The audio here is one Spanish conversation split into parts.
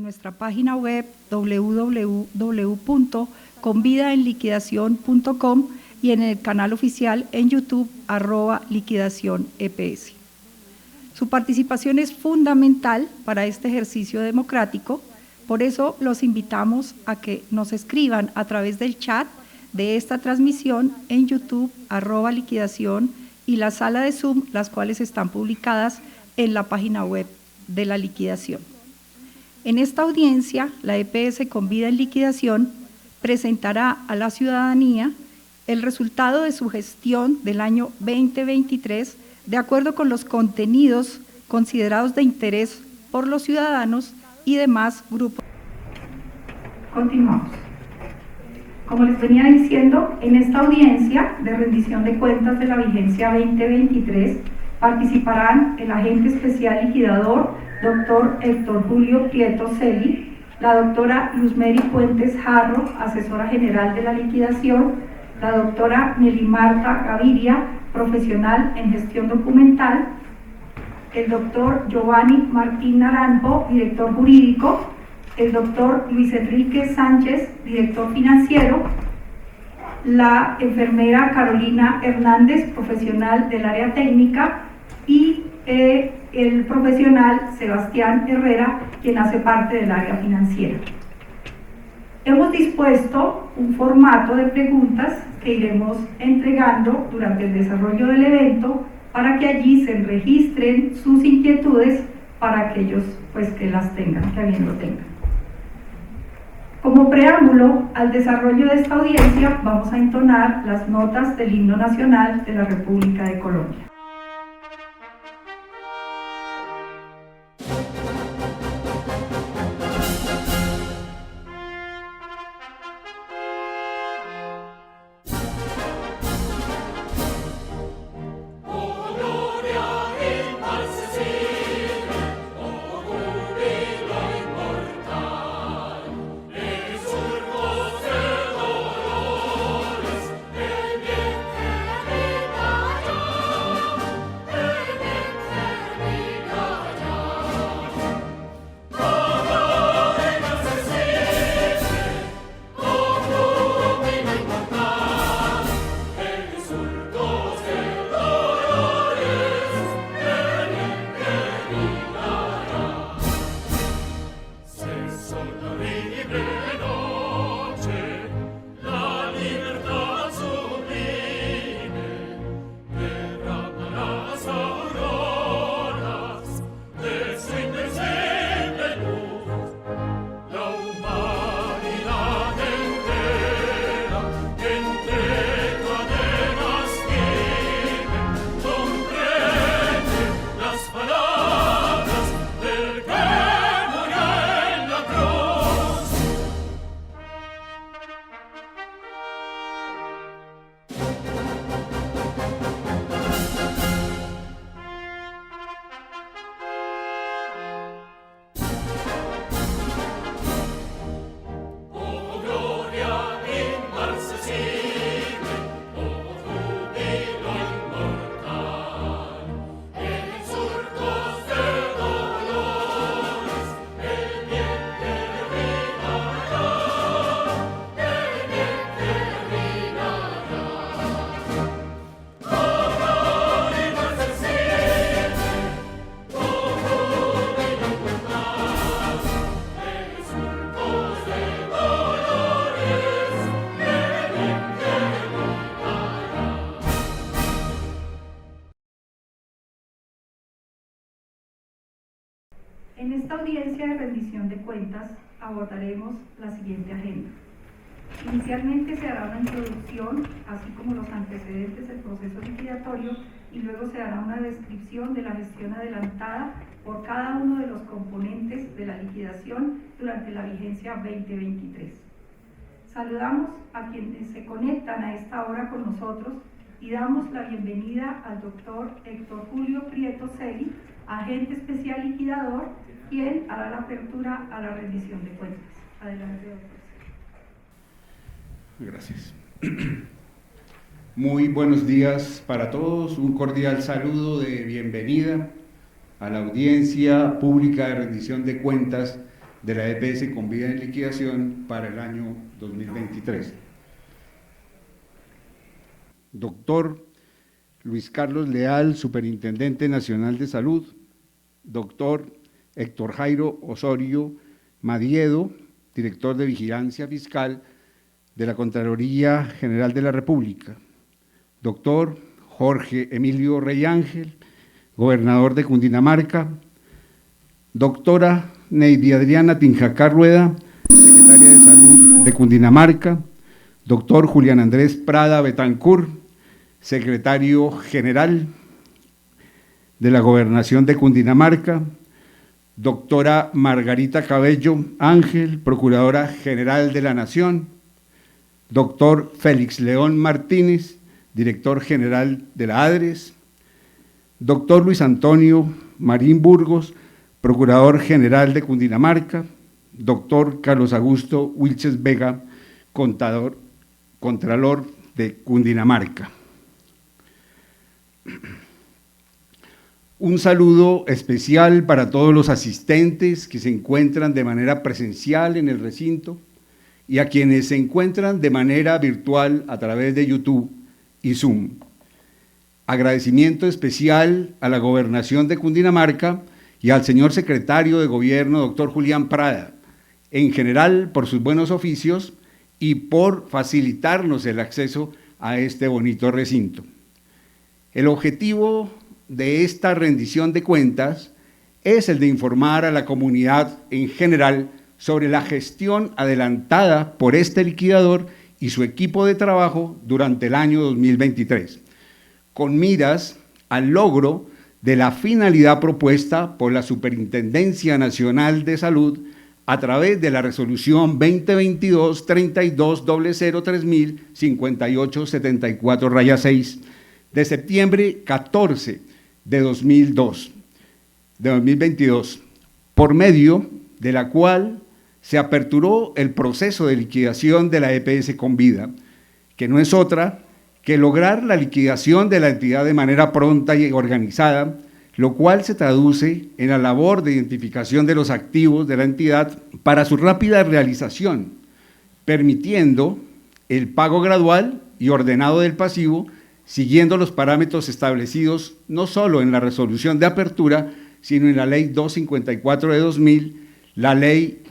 nuestra página web www.convidaenliquidacion.com y en el canal oficial en YouTube @liquidacionEPS. Su participación es fundamental para este ejercicio democrático, por eso los invitamos a que nos escriban a través del chat de esta transmisión en YouTube @liquidación y la sala de Zoom, las cuales están publicadas en la página web de la liquidación. En esta audiencia, la EPS Convida en Liquidación presentará a la ciudadanía el resultado de su gestión del año 2023 de acuerdo con los contenidos considerados de interés por los ciudadanos y demás grupos. Continuamos. Como les venía diciendo, en esta audiencia de rendición de cuentas de la vigencia 2023 participarán el agente especial liquidador, doctor Héctor Julio Prieto Celi, la doctora Luzmeri Puentes Jarro, asesora general de la liquidación, la doctora Nelly Marta Gaviria, profesional en gestión documental, el doctor Giovanni Martín Naranjo, director jurídico, el doctor Luis Enrique Sánchez, director financiero, la enfermera Carolina Hernández, profesional del área técnica, y el profesional Sebastián Herrera, quien hace parte del área financiera. Hemos dispuesto un formato de preguntas que iremos entregando durante el desarrollo del evento para que allí se registren sus inquietudes para aquellos que las tengan, que a bien lo tengan. Como preámbulo al desarrollo de esta audiencia, vamos a entonar las notas del himno nacional de la República de Colombia. En esta audiencia de rendición de cuentas abordaremos la siguiente agenda. Inicialmente se hará una introducción, así como los antecedentes del proceso liquidatorio, y luego se hará una descripción de la gestión adelantada por cada uno de los componentes de la liquidación durante la vigencia 2023. Saludamos a quienes se conectan a esta hora con nosotros y damos la bienvenida al doctor Héctor Julio Prieto Celi, agente especial liquidador, quien hará la apertura a la rendición de cuentas. Adelante, doctor. Gracias. Muy buenos días para todos, un cordial saludo de bienvenida a la audiencia pública de rendición de cuentas de la EPS Convida en liquidación para el año 2023. Doctor Luis Carlos Leal, Superintendente Nacional de Salud. Doctor Héctor Jairo Osorio Madiedo, Director de Vigilancia Fiscal de la Contraloría General de la República. Doctor Jorge Emilio Rey Ángel, Gobernador de Cundinamarca. Doctora Neidy Adriana Tinjacá Rueda, Secretaria de Salud de Cundinamarca. Doctor Julián Andrés Prada Betancur, Secretario General de la Gobernación de Cundinamarca. Doctora Margarita Cabello Ángel, Procuradora General de la Nación. Doctor Félix León Martínez, Director General de la ADRES. Doctor Luis Antonio Marín Burgos, Procurador General de Cundinamarca. Doctor Carlos Augusto Wilches Vega, Contralor de Cundinamarca. Un saludo especial para todos los asistentes que se encuentran de manera presencial en el recinto y a quienes se encuentran de manera virtual a través de YouTube y Zoom. Agradecimiento especial a la Gobernación de Cundinamarca y al señor Secretario de Gobierno, doctor Julián Prada, en general por sus buenos oficios y por facilitarnos el acceso a este bonito recinto. El objetivo de esta rendición de cuentas es el de informar a la comunidad en general sobre la gestión adelantada por este liquidador y su equipo de trabajo durante el año 2023, con miras al logro de la finalidad propuesta por la Superintendencia Nacional de Salud a través de la Resolución 2022-32-03000-5874-6 de septiembre 14 de 2022, por medio de la cual se aperturó el proceso de liquidación de la EPS Convida, que no es otra que lograr la liquidación de la entidad de manera pronta y organizada, lo cual se traduce en la labor de identificación de los activos de la entidad para su rápida realización, permitiendo el pago gradual y ordenado del pasivo, siguiendo los parámetros establecidos no solo en la resolución de apertura, sino en la Ley 254 de 2000, la Ley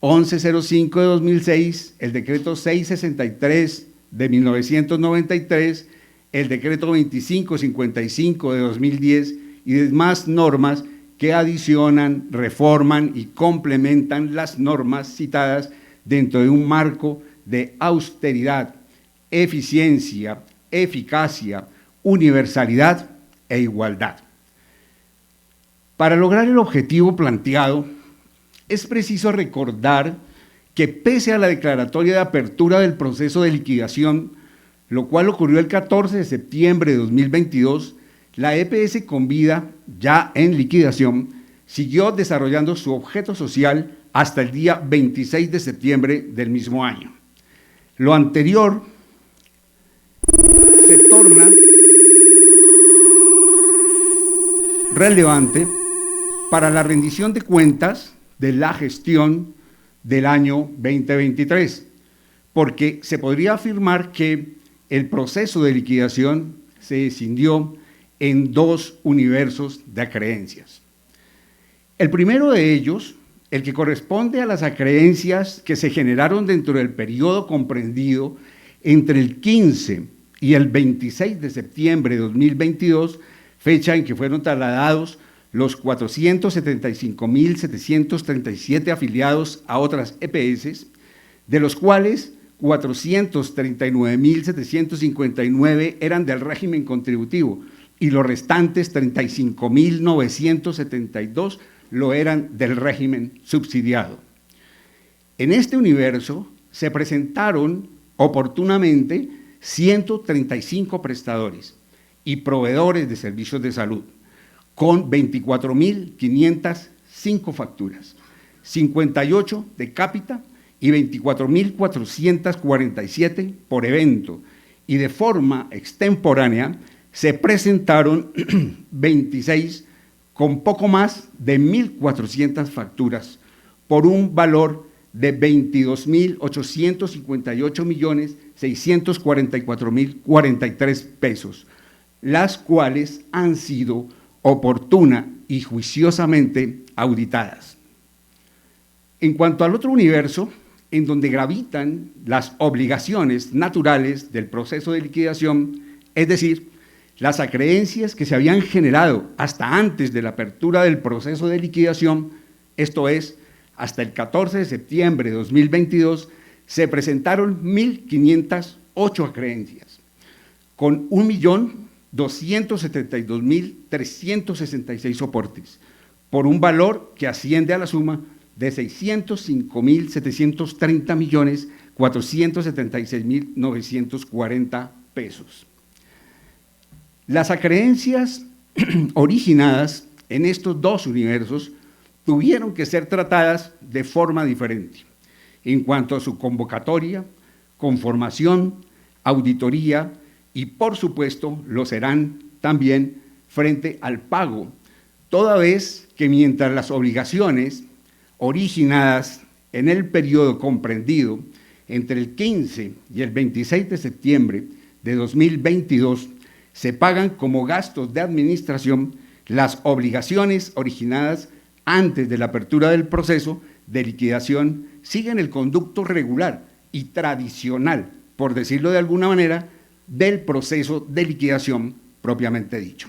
1105 de 2006, el Decreto 663 de 1993, el Decreto 2555 de 2010 y demás normas que adicionan, reforman y complementan las normas citadas dentro de un marco de austeridad, eficiencia, eficacia, universalidad e igualdad. Para lograr el objetivo planteado, es preciso recordar que pese a la declaratoria de apertura del proceso de liquidación, lo cual ocurrió el 14 de septiembre de 2022, la EPS Convida, ya en liquidación, siguió desarrollando su objeto social hasta el día 26 de septiembre del mismo año. Lo anterior se torna relevante para la rendición de cuentas de la gestión del año 2023, porque se podría afirmar que el proceso de liquidación se escindió en dos universos de acreencias. El primero de ellos, el que corresponde a las acreencias que se generaron dentro del periodo comprendido entre el 15 y el 26 de septiembre de 2022, fecha en que fueron trasladados los 475.737 afiliados a otras EPS, de los cuales 439.759 eran del régimen contributivo y los restantes 35.972 lo eran del régimen subsidiado. En este universo se presentaron oportunamente 135 prestadores y proveedores de servicios de salud, con 24.505 facturas, 58 de cápita y 24.447 por evento, y de forma extemporánea se presentaron 26 con poco más de 1.400 facturas, por un valor de 22.858.644.043 pesos, las cuales han sido oportuna y juiciosamente auditadas. En cuanto al otro universo, en donde gravitan las obligaciones naturales del proceso de liquidación, es decir, las acreencias que se habían generado hasta antes de la apertura del proceso de liquidación, esto es, hasta el 14 de septiembre de 2022, se presentaron 1.508 acreencias, con 1.272.366 soportes, por un valor que asciende a la suma de 605.730.476.940 pesos. Las acreencias originadas en estos dos universos tuvieron que ser tratadas de forma diferente en cuanto a su convocatoria, conformación, auditoría y, por supuesto, lo serán también frente al pago, toda vez que mientras las obligaciones originadas en el periodo comprendido entre el 15 y el 26 de septiembre de 2022 se pagan como gastos de administración, las obligaciones originadas antes de la apertura del proceso de liquidación siguen el conducto regular y tradicional, por decirlo de alguna manera, del proceso de liquidación propiamente dicho.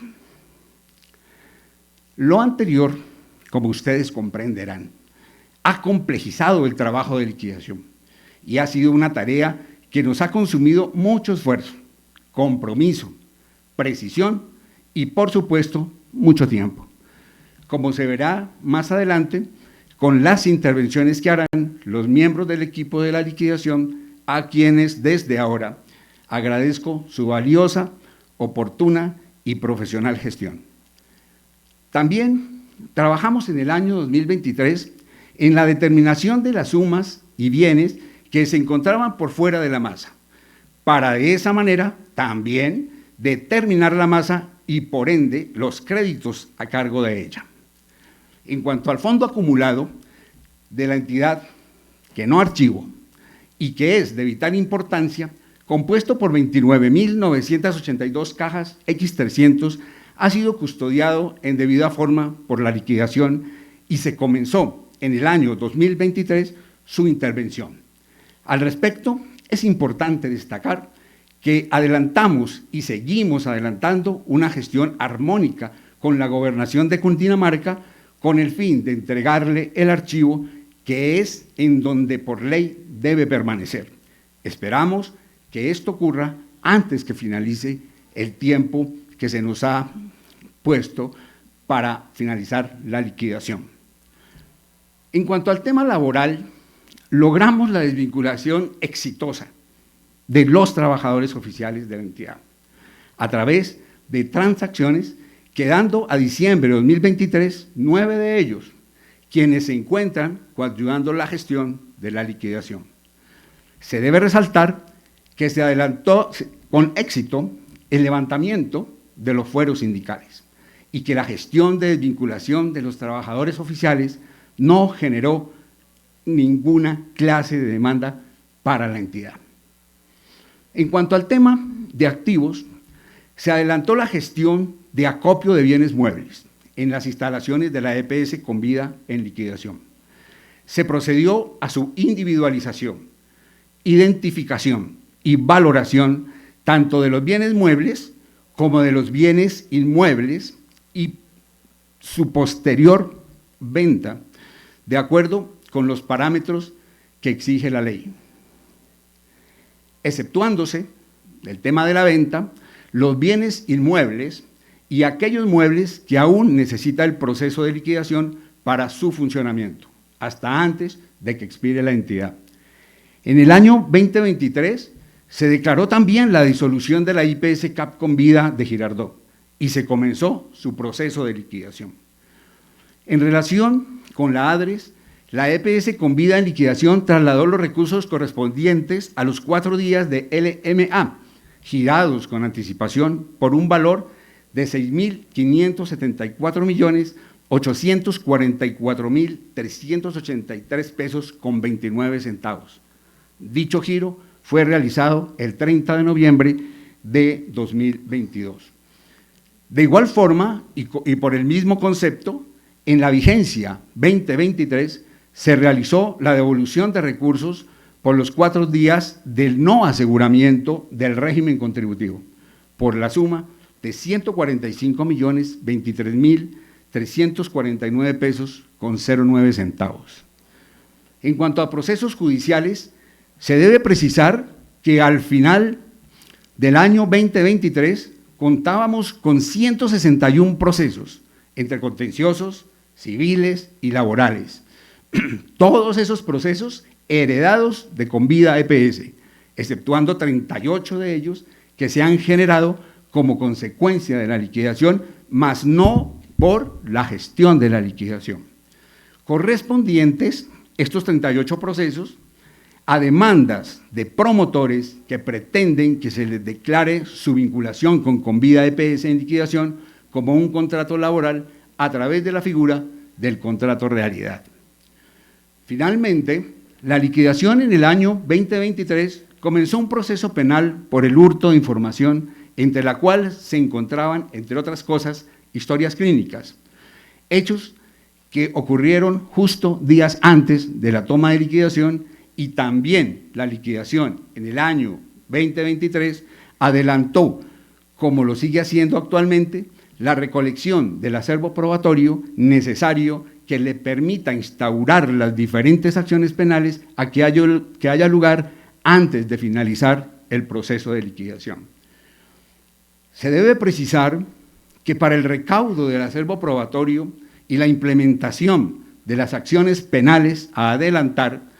Lo anterior, como ustedes comprenderán, ha complejizado el trabajo de liquidación y ha sido una tarea que nos ha consumido mucho esfuerzo, compromiso, precisión y, por supuesto, mucho tiempo, como se verá más adelante con las intervenciones que harán los miembros del equipo de la liquidación, a quienes desde ahora agradezco su valiosa, oportuna y profesional gestión. También trabajamos en el año 2023 en la determinación de las sumas y bienes que se encontraban por fuera de la masa, para de esa manera también determinar la masa y por ende los créditos a cargo de ella. En cuanto al fondo acumulado de la entidad, que no archivo y que es de vital importancia, compuesto por 29.982 cajas X300, ha sido custodiado en debida forma por la liquidación y se comenzó en el año 2023 su intervención. Al respecto, es importante destacar que adelantamos y seguimos adelantando una gestión armónica con la Gobernación de Cundinamarca con el fin de entregarle el archivo que es en donde por ley debe permanecer. Esperamos que esto ocurra antes que finalice el tiempo que se nos ha puesto para finalizar la liquidación. En cuanto al tema laboral, logramos la desvinculación exitosa de los trabajadores oficiales de la entidad a través de transacciones, quedando a diciembre de 2023 9 de ellos, quienes se encuentran coadyuvando la gestión de la liquidación. Se debe resaltar que se adelantó con éxito el levantamiento de los fueros sindicales y que la gestión de desvinculación de los trabajadores oficiales no generó ninguna clase de demanda para la entidad. En cuanto al tema de activos, se adelantó la gestión de acopio de bienes muebles en las instalaciones de la EPS Convida en liquidación. Se procedió a su individualización, identificación y valoración tanto de los bienes muebles como de los bienes inmuebles y su posterior venta de acuerdo con los parámetros que exige la ley, exceptuándose del tema de la venta los bienes inmuebles y aquellos muebles que aún necesita el proceso de liquidación para su funcionamiento, hasta antes de que expire la entidad. En el año 2023 se declaró también la disolución de la IPS CAP Convida de Girardot y se comenzó su proceso de liquidación. En relación con la ADRES, la EPS Convida en liquidación trasladó los recursos correspondientes a los 4 días de LMA, girados con anticipación por un valor de 6.574.9 844.383 pesos con 29 centavos. Dicho giro fue realizado el 30 de noviembre de 2022. De igual forma, y por el mismo concepto, en la vigencia 2023 se realizó la devolución de recursos por los 4 días del no aseguramiento del régimen contributivo, por la suma de 145.023.349 pesos con 09 centavos. En cuanto a procesos judiciales, se debe precisar que al final del año 2023 contábamos con 161 procesos, entre contenciosos, civiles y laborales. Todos esos procesos heredados de Convida EPS, exceptuando 38 de ellos que se han generado como consecuencia de la liquidación, mas no por la gestión de la liquidación. Correspondientes estos 38 procesos a demandas de promotores que pretenden que se les declare su vinculación con Convida EPS en liquidación como un contrato laboral a través de la figura del contrato realidad. Finalmente, la liquidación en el año 2023 comenzó un proceso penal por el hurto de información, entre la cual se encontraban, entre otras cosas, historias clínicas, hechos que ocurrieron justo días antes de la toma de liquidación, y también la liquidación en el año 2023 adelantó, como lo sigue haciendo actualmente, la recolección del acervo probatorio necesario que le permita instaurar las diferentes acciones penales a que haya lugar antes de finalizar el proceso de liquidación. Se debe precisar que para el recaudo del acervo probatorio y la implementación de las acciones penales a adelantar,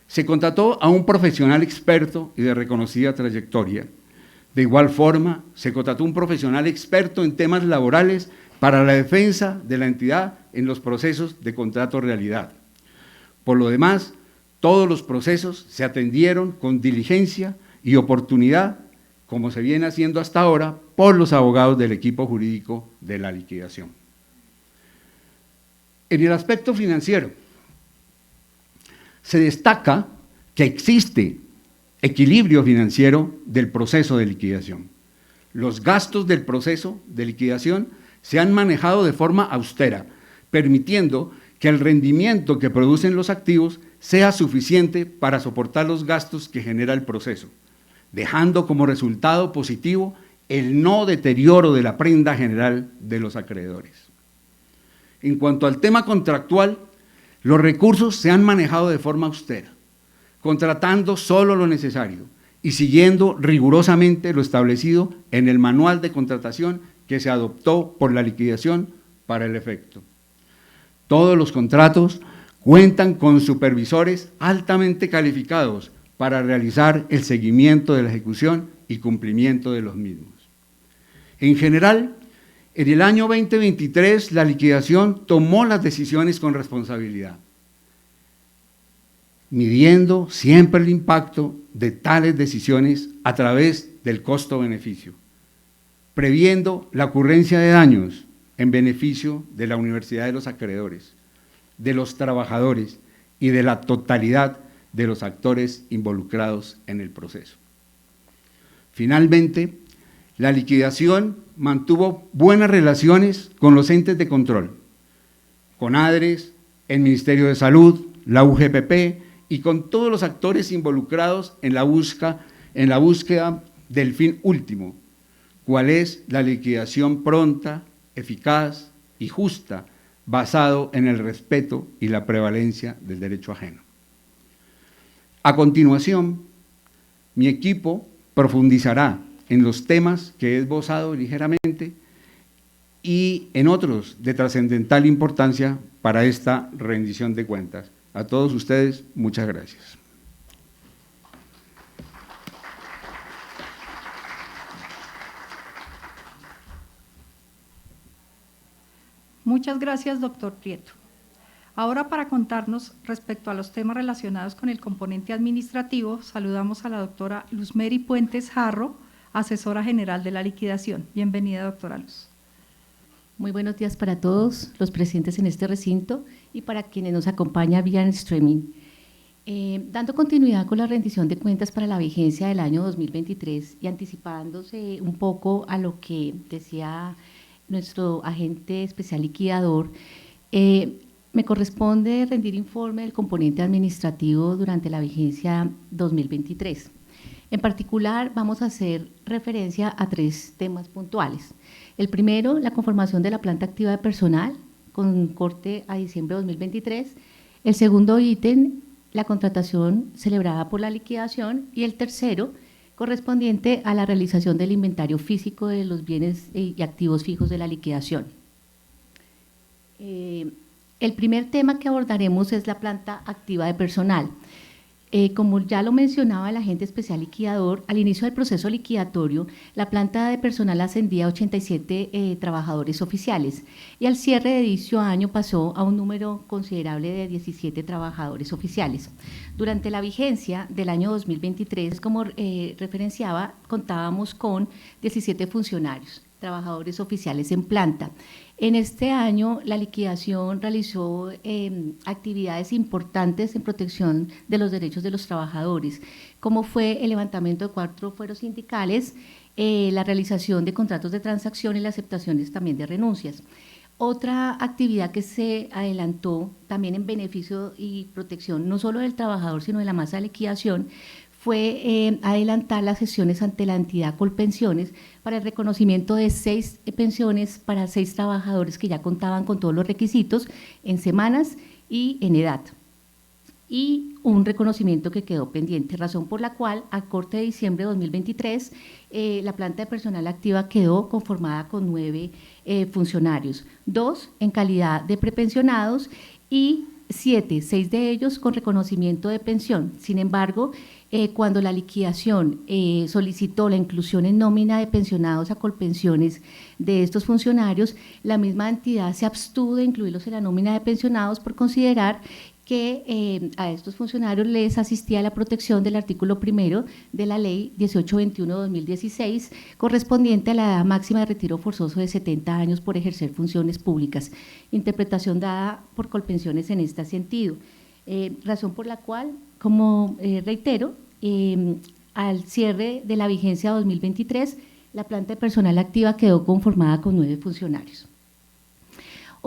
se contrató a un profesional experto y de reconocida trayectoria. De igual forma, se contrató un profesional experto en temas laborales para la defensa de la entidad en los procesos de contrato realidad. Por lo demás, todos los procesos se atendieron con diligencia y oportunidad, como se viene haciendo hasta ahora, por los abogados del equipo jurídico de la liquidación. En el aspecto financiero, se destaca que existe equilibrio financiero del proceso de liquidación. Los gastos del proceso de liquidación se han manejado de forma austera, permitiendo que el rendimiento que producen los activos sea suficiente para soportar los gastos que genera el proceso, dejando como resultado positivo el no deterioro de la prenda general de los acreedores. En cuanto al tema contractual, los recursos se han manejado de forma austera, contratando solo lo necesario y siguiendo rigurosamente lo establecido en el manual de contratación que se adoptó por la liquidación para el efecto. Todos los contratos cuentan con supervisores altamente calificados para realizar el seguimiento de la ejecución y cumplimiento de los mismos. En general, en el año 2023, la liquidación tomó las decisiones con responsabilidad, midiendo siempre el impacto de tales decisiones a través del costo-beneficio, previendo la ocurrencia de daños en beneficio de la Universidad de los Acreedores, de los trabajadores y de la totalidad de los actores involucrados en el proceso. Finalmente, la liquidación mantuvo buenas relaciones con los entes de control, con ADRES, el Ministerio de Salud, la UGPP y con todos los actores involucrados en la búsqueda del fin último, cuál es la liquidación pronta, eficaz y justa, basado en el respeto y la prevalencia del derecho ajeno. A continuación, mi equipo profundizará en los temas que he esbozado ligeramente y en otros de trascendental importancia para esta rendición de cuentas. A todos ustedes, muchas gracias. Muchas gracias, doctor Prieto. Ahora, para contarnos respecto a los temas relacionados con el componente administrativo, saludamos a la doctora Luzmeri Puentes Jarro, asesora general de la liquidación. Bienvenida, doctora Luz. Muy buenos días para todos los presentes en este recinto y para quienes nos acompañan vía streaming. Dando continuidad con la rendición de cuentas para la vigencia del año 2023 y anticipándose un poco a lo que decía nuestro agente especial liquidador, me corresponde rendir informe del componente administrativo durante la vigencia 2023. En particular, vamos a hacer referencia a 3 temas puntuales. El primero, la conformación de la planta activa de personal con corte a diciembre de 2023. El segundo ítem, la contratación celebrada por la liquidación. Y el tercero, correspondiente a la realización del inventario físico de los bienes y activos fijos de la liquidación. El primer tema que abordaremos es la planta activa de personal. Como ya lo mencionaba el agente especial liquidador, al inicio del proceso liquidatorio, la planta de personal ascendía a 87 trabajadores oficiales y al cierre de dicho año pasó a un número considerable de 17 trabajadores oficiales. Durante la vigencia del año 2023, como referenciaba, contábamos con 17 funcionarios, trabajadores oficiales en planta. En este año, la liquidación realizó actividades importantes en protección de los derechos de los trabajadores, como fue el levantamiento de 4 fueros sindicales, la realización de contratos de transacción y las aceptaciones también de renuncias. Otra actividad que se adelantó también en beneficio y protección no solo del trabajador, sino de la masa de liquidación, fue adelantar las sesiones ante la entidad Colpensiones para el reconocimiento de 6 pensiones para 6 trabajadores que ya contaban con todos los requisitos en semanas y en edad. Y un reconocimiento que quedó pendiente, razón por la cual a corte de diciembre de 2023 la planta de personal activa quedó conformada con 9 funcionarios, 2 en calidad de prepensionados y 6 de ellos con reconocimiento de pensión. Sin embargo, cuando la liquidación solicitó la inclusión en nómina de pensionados a Colpensiones de estos funcionarios, la misma entidad se abstuvo de incluirlos en la nómina de pensionados por considerar que a estos funcionarios les asistía la protección del artículo 1 de la ley 1821/2016, correspondiente a la edad máxima de retiro forzoso de 70 años por ejercer funciones públicas, interpretación dada por Colpensiones en este sentido, razón por la cual, como reitero, al cierre de la vigencia 2023, la planta de personal activa quedó conformada con 9 funcionarios.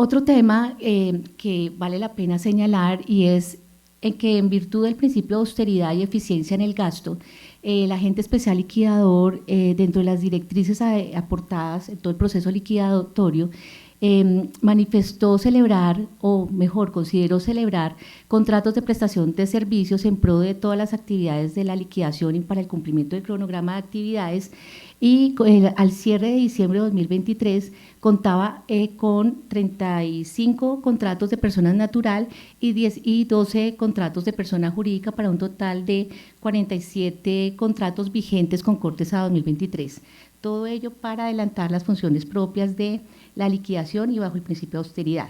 Otro tema que vale la pena señalar y es en que en virtud del principio de austeridad y eficiencia en el gasto, el agente especial liquidador, dentro de las directrices aportadas en todo el proceso liquidatorio, manifestó celebrar, o mejor, consideró celebrar contratos de prestación de servicios en pro de todas las actividades de la liquidación y para el cumplimiento del cronograma de actividades, y al cierre de diciembre de 2023 contaba con 35 contratos de persona natural y 12 contratos de persona jurídica para un total de 47 contratos vigentes con cortes a 2023. Todo ello para adelantar las funciones propias de la liquidación y bajo el principio de austeridad.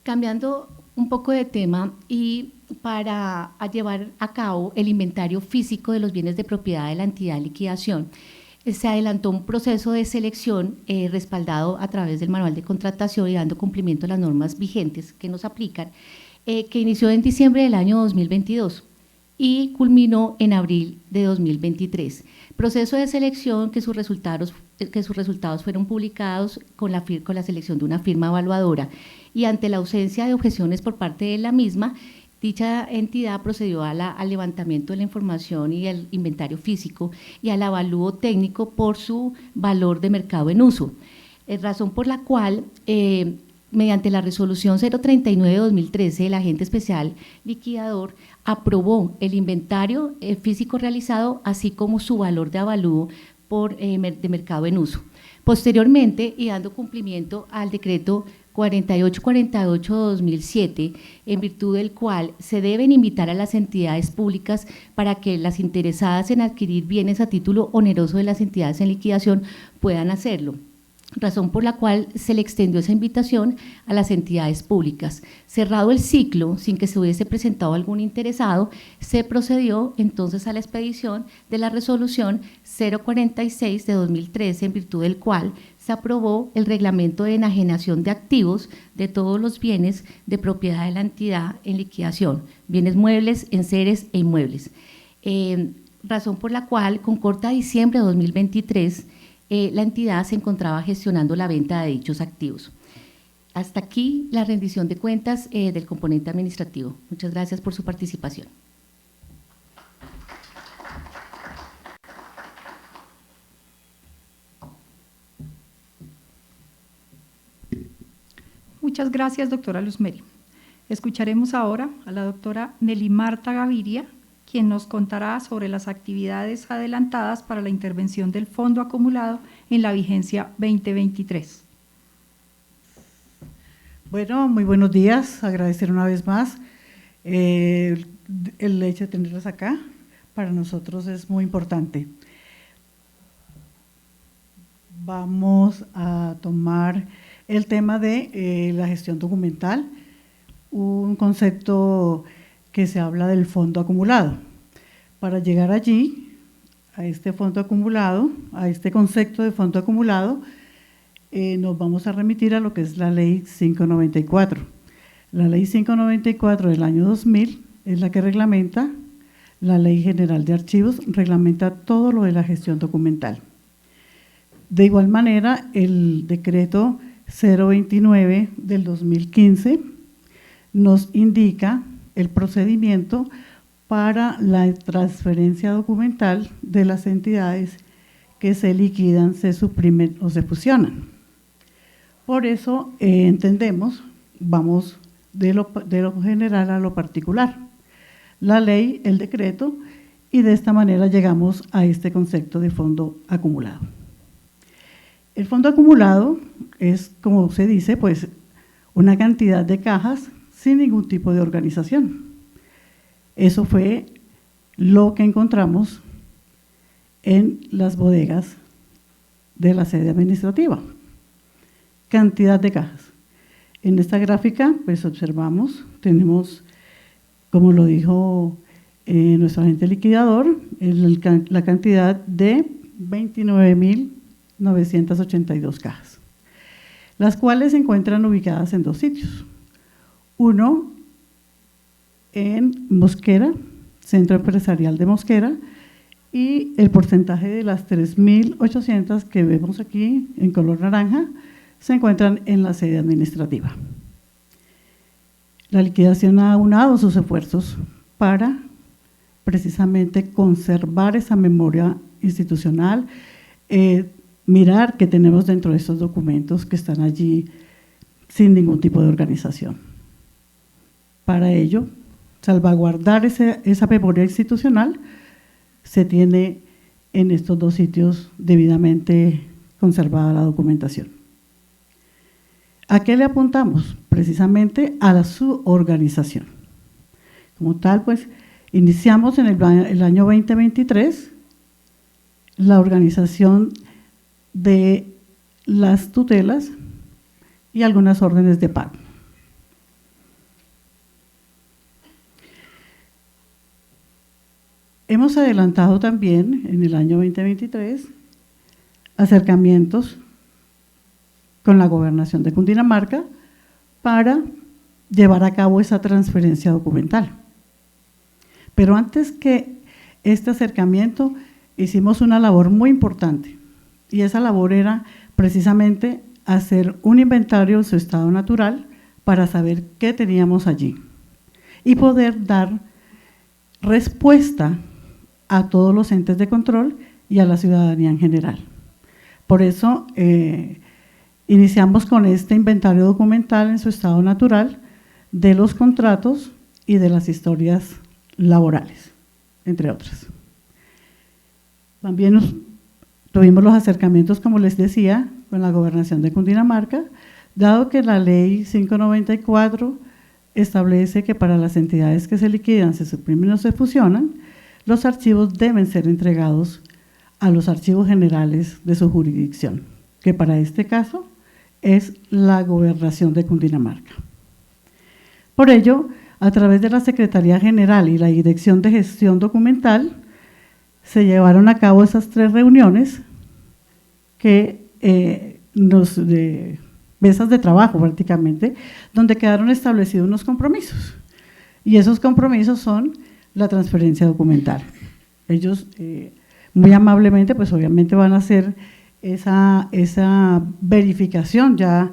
Cambiando un poco de tema y para llevar a cabo el inventario físico de los bienes de propiedad de la entidad de liquidación, se adelantó un proceso de selección respaldado a través del manual de contratación y dando cumplimiento a las normas vigentes que nos aplican, que inició en diciembre del año 2022 y culminó en abril de 2023. Proceso de selección que sus resultados fueron publicados con la selección de una firma evaluadora, y ante la ausencia de objeciones por parte de la misma, dicha entidad procedió al levantamiento de la información y el inventario físico y al avalúo técnico por su valor de mercado en uso, razón por la cual mediante la resolución 039 de 2013, el agente especial liquidador aprobó el inventario físico realizado, así como su valor de avalúo de mercado en uso. Posteriormente, y dando cumplimiento al decreto 4848/2007, en virtud del cual se deben invitar a las entidades públicas para que las interesadas en adquirir bienes a título oneroso de las entidades en liquidación puedan hacerlo, razón por la cual se le extendió esa invitación a las entidades públicas. Cerrado el ciclo, sin que se hubiese presentado algún interesado, se procedió entonces a la expedición de la resolución 046 de 2013, en virtud del cual se aprobó el reglamento de enajenación de activos de todos los bienes de propiedad de la entidad en liquidación, bienes muebles, enseres e inmuebles. Razón por la cual, con corte a diciembre de 2023, la entidad se encontraba gestionando la venta de dichos activos. Hasta aquí la rendición de cuentas del componente administrativo. Muchas gracias por su participación. Muchas gracias, doctora Luzmeri. Escucharemos ahora a la doctora Nelly Marta Gaviria, quien nos contará sobre las actividades adelantadas para la intervención del fondo acumulado en la vigencia 2023. Bueno, muy buenos días. Agradecer una vez más el hecho de tenerlas acá. Para nosotros es muy importante. Vamos a tomar el tema de la gestión documental, un concepto que se habla del fondo acumulado. Para llegar allí, a este fondo acumulado, a este concepto de fondo acumulado, nos vamos a remitir a lo que es la Ley 594. La Ley 594 del año 2000 es la que reglamenta, la Ley General de Archivos reglamenta todo lo de la gestión documental. De igual manera, el decreto 029 del 2015 nos indica el procedimiento para la transferencia documental de las entidades que se liquidan, se suprimen o se fusionan. Por eso entendemos, vamos de lo general a lo particular, la ley, el decreto, y de esta manera llegamos a este concepto de fondo acumulado. El fondo acumulado es, como se dice, pues una cantidad de cajas sin ningún tipo de organización. Eso fue lo que encontramos en las bodegas de la sede administrativa. Cantidad de cajas. En esta gráfica, pues observamos, tenemos, como lo dijo nuestro agente liquidador, la cantidad de 29.982 cajas, las cuales se encuentran ubicadas en dos sitios. Uno en Mosquera, Centro Empresarial de Mosquera, y el porcentaje de las 3.800 que vemos aquí en color naranja se encuentran en la sede administrativa. La liquidación ha aunado sus esfuerzos para precisamente conservar esa memoria institucional, mirar qué tenemos dentro de estos documentos que están allí sin ningún tipo de organización. Para ello, salvaguardar esa memoria institucional se tiene en estos dos sitios debidamente conservada la documentación. ¿A qué le apuntamos? Precisamente a su organización. Como tal, pues, iniciamos en el año 2023 la organización de las tutelas y algunas órdenes de pago. Hemos adelantado también en el año 2023 acercamientos con la Gobernación de Cundinamarca para llevar a cabo esa transferencia documental. Pero antes que este acercamiento hicimos una labor muy importante y esa labor era precisamente hacer un inventario de su estado natural para saber qué teníamos allí y poder dar respuesta a todos los entes de control y a la ciudadanía en general. Por eso iniciamos con este inventario documental en su estado natural de los contratos y de las historias laborales, entre otras. También tuvimos los acercamientos, como les decía, con la Gobernación de Cundinamarca, dado que la Ley 594 establece que para las entidades que se liquidan, se suprimen o se fusionan, los archivos deben ser entregados a los archivos generales de su jurisdicción, que para este caso es la Gobernación de Cundinamarca. Por ello, a través de la Secretaría General y la Dirección de Gestión Documental, se llevaron a cabo esas 3 reuniones que mesas de trabajo prácticamente, donde quedaron establecidos unos compromisos. Y esos compromisos son la transferencia documental. Ellos muy amablemente, pues obviamente van a hacer esa verificación ya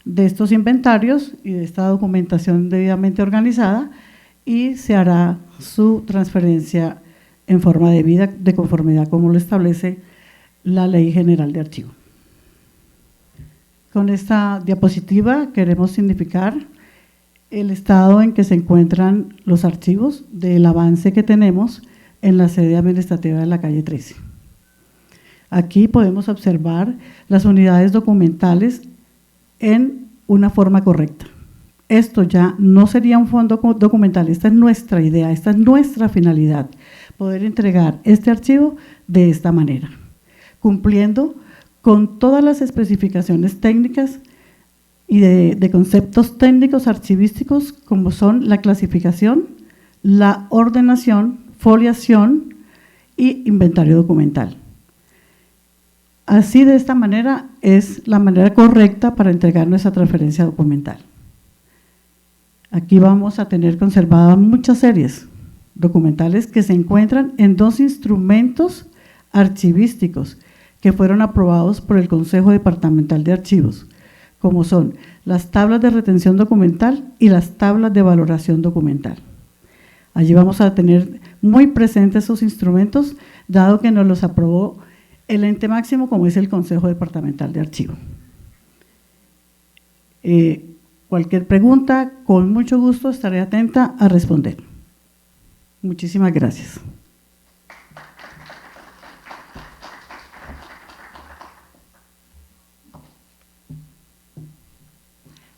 de estos inventarios y de esta documentación debidamente organizada, y se hará su transferencia en forma debida, de conformidad como lo establece la Ley General de Archivo. Con esta diapositiva queremos significar el estado en que se encuentran los archivos del avance que tenemos en la sede administrativa de la calle 13. Aquí podemos observar las unidades documentales en una forma correcta. Esto ya no sería un fondo documental, esta es nuestra idea, esta es nuestra finalidad, poder entregar este archivo de esta manera, cumpliendo con todas las especificaciones técnicas y de conceptos técnicos archivísticos, como son la clasificación, la ordenación, foliación y inventario documental. Así, de esta manera, es la manera correcta para entregar nuestra transferencia documental. Aquí vamos a tener conservadas muchas series documentales que se encuentran en 2 instrumentos archivísticos que fueron aprobados por el Consejo Departamental de Archivos, como son las tablas de retención documental y las tablas de valoración documental. Allí vamos a tener muy presentes esos instrumentos, dado que nos los aprobó el ente máximo, como es el Consejo Departamental de Archivos. Cualquier pregunta, con mucho gusto estaré atenta a responder. Muchísimas gracias.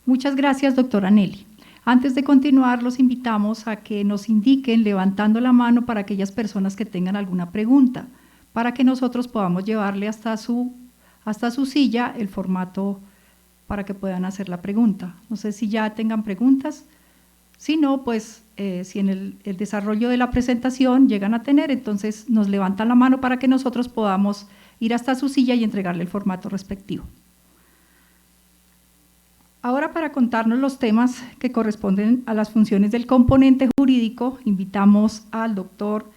Muchas gracias, doctora Nelly. Antes de continuar, los invitamos a que nos indiquen levantando la mano para aquellas personas que tengan alguna pregunta, para que nosotros podamos llevarle hasta su silla el formato para que puedan hacer la pregunta. No sé si ya tengan preguntas. Si no, pues si en el desarrollo de la presentación llegan a tener, entonces nos levantan la mano para que nosotros podamos ir hasta su silla y entregarle el formato respectivo. Ahora, para contarnos los temas que corresponden a las funciones del componente jurídico, invitamos al doctor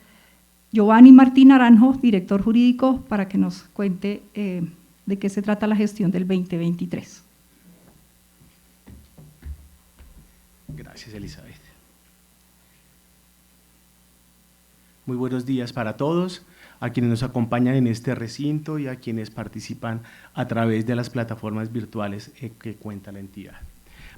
Giovanni Martín Naranjo, director jurídico, para que nos cuente de qué se trata la gestión del 2023. Gracias, Elizabeth. Muy buenos días para todos, a quienes nos acompañan en este recinto y a quienes participan a través de las plataformas virtuales que cuenta la entidad.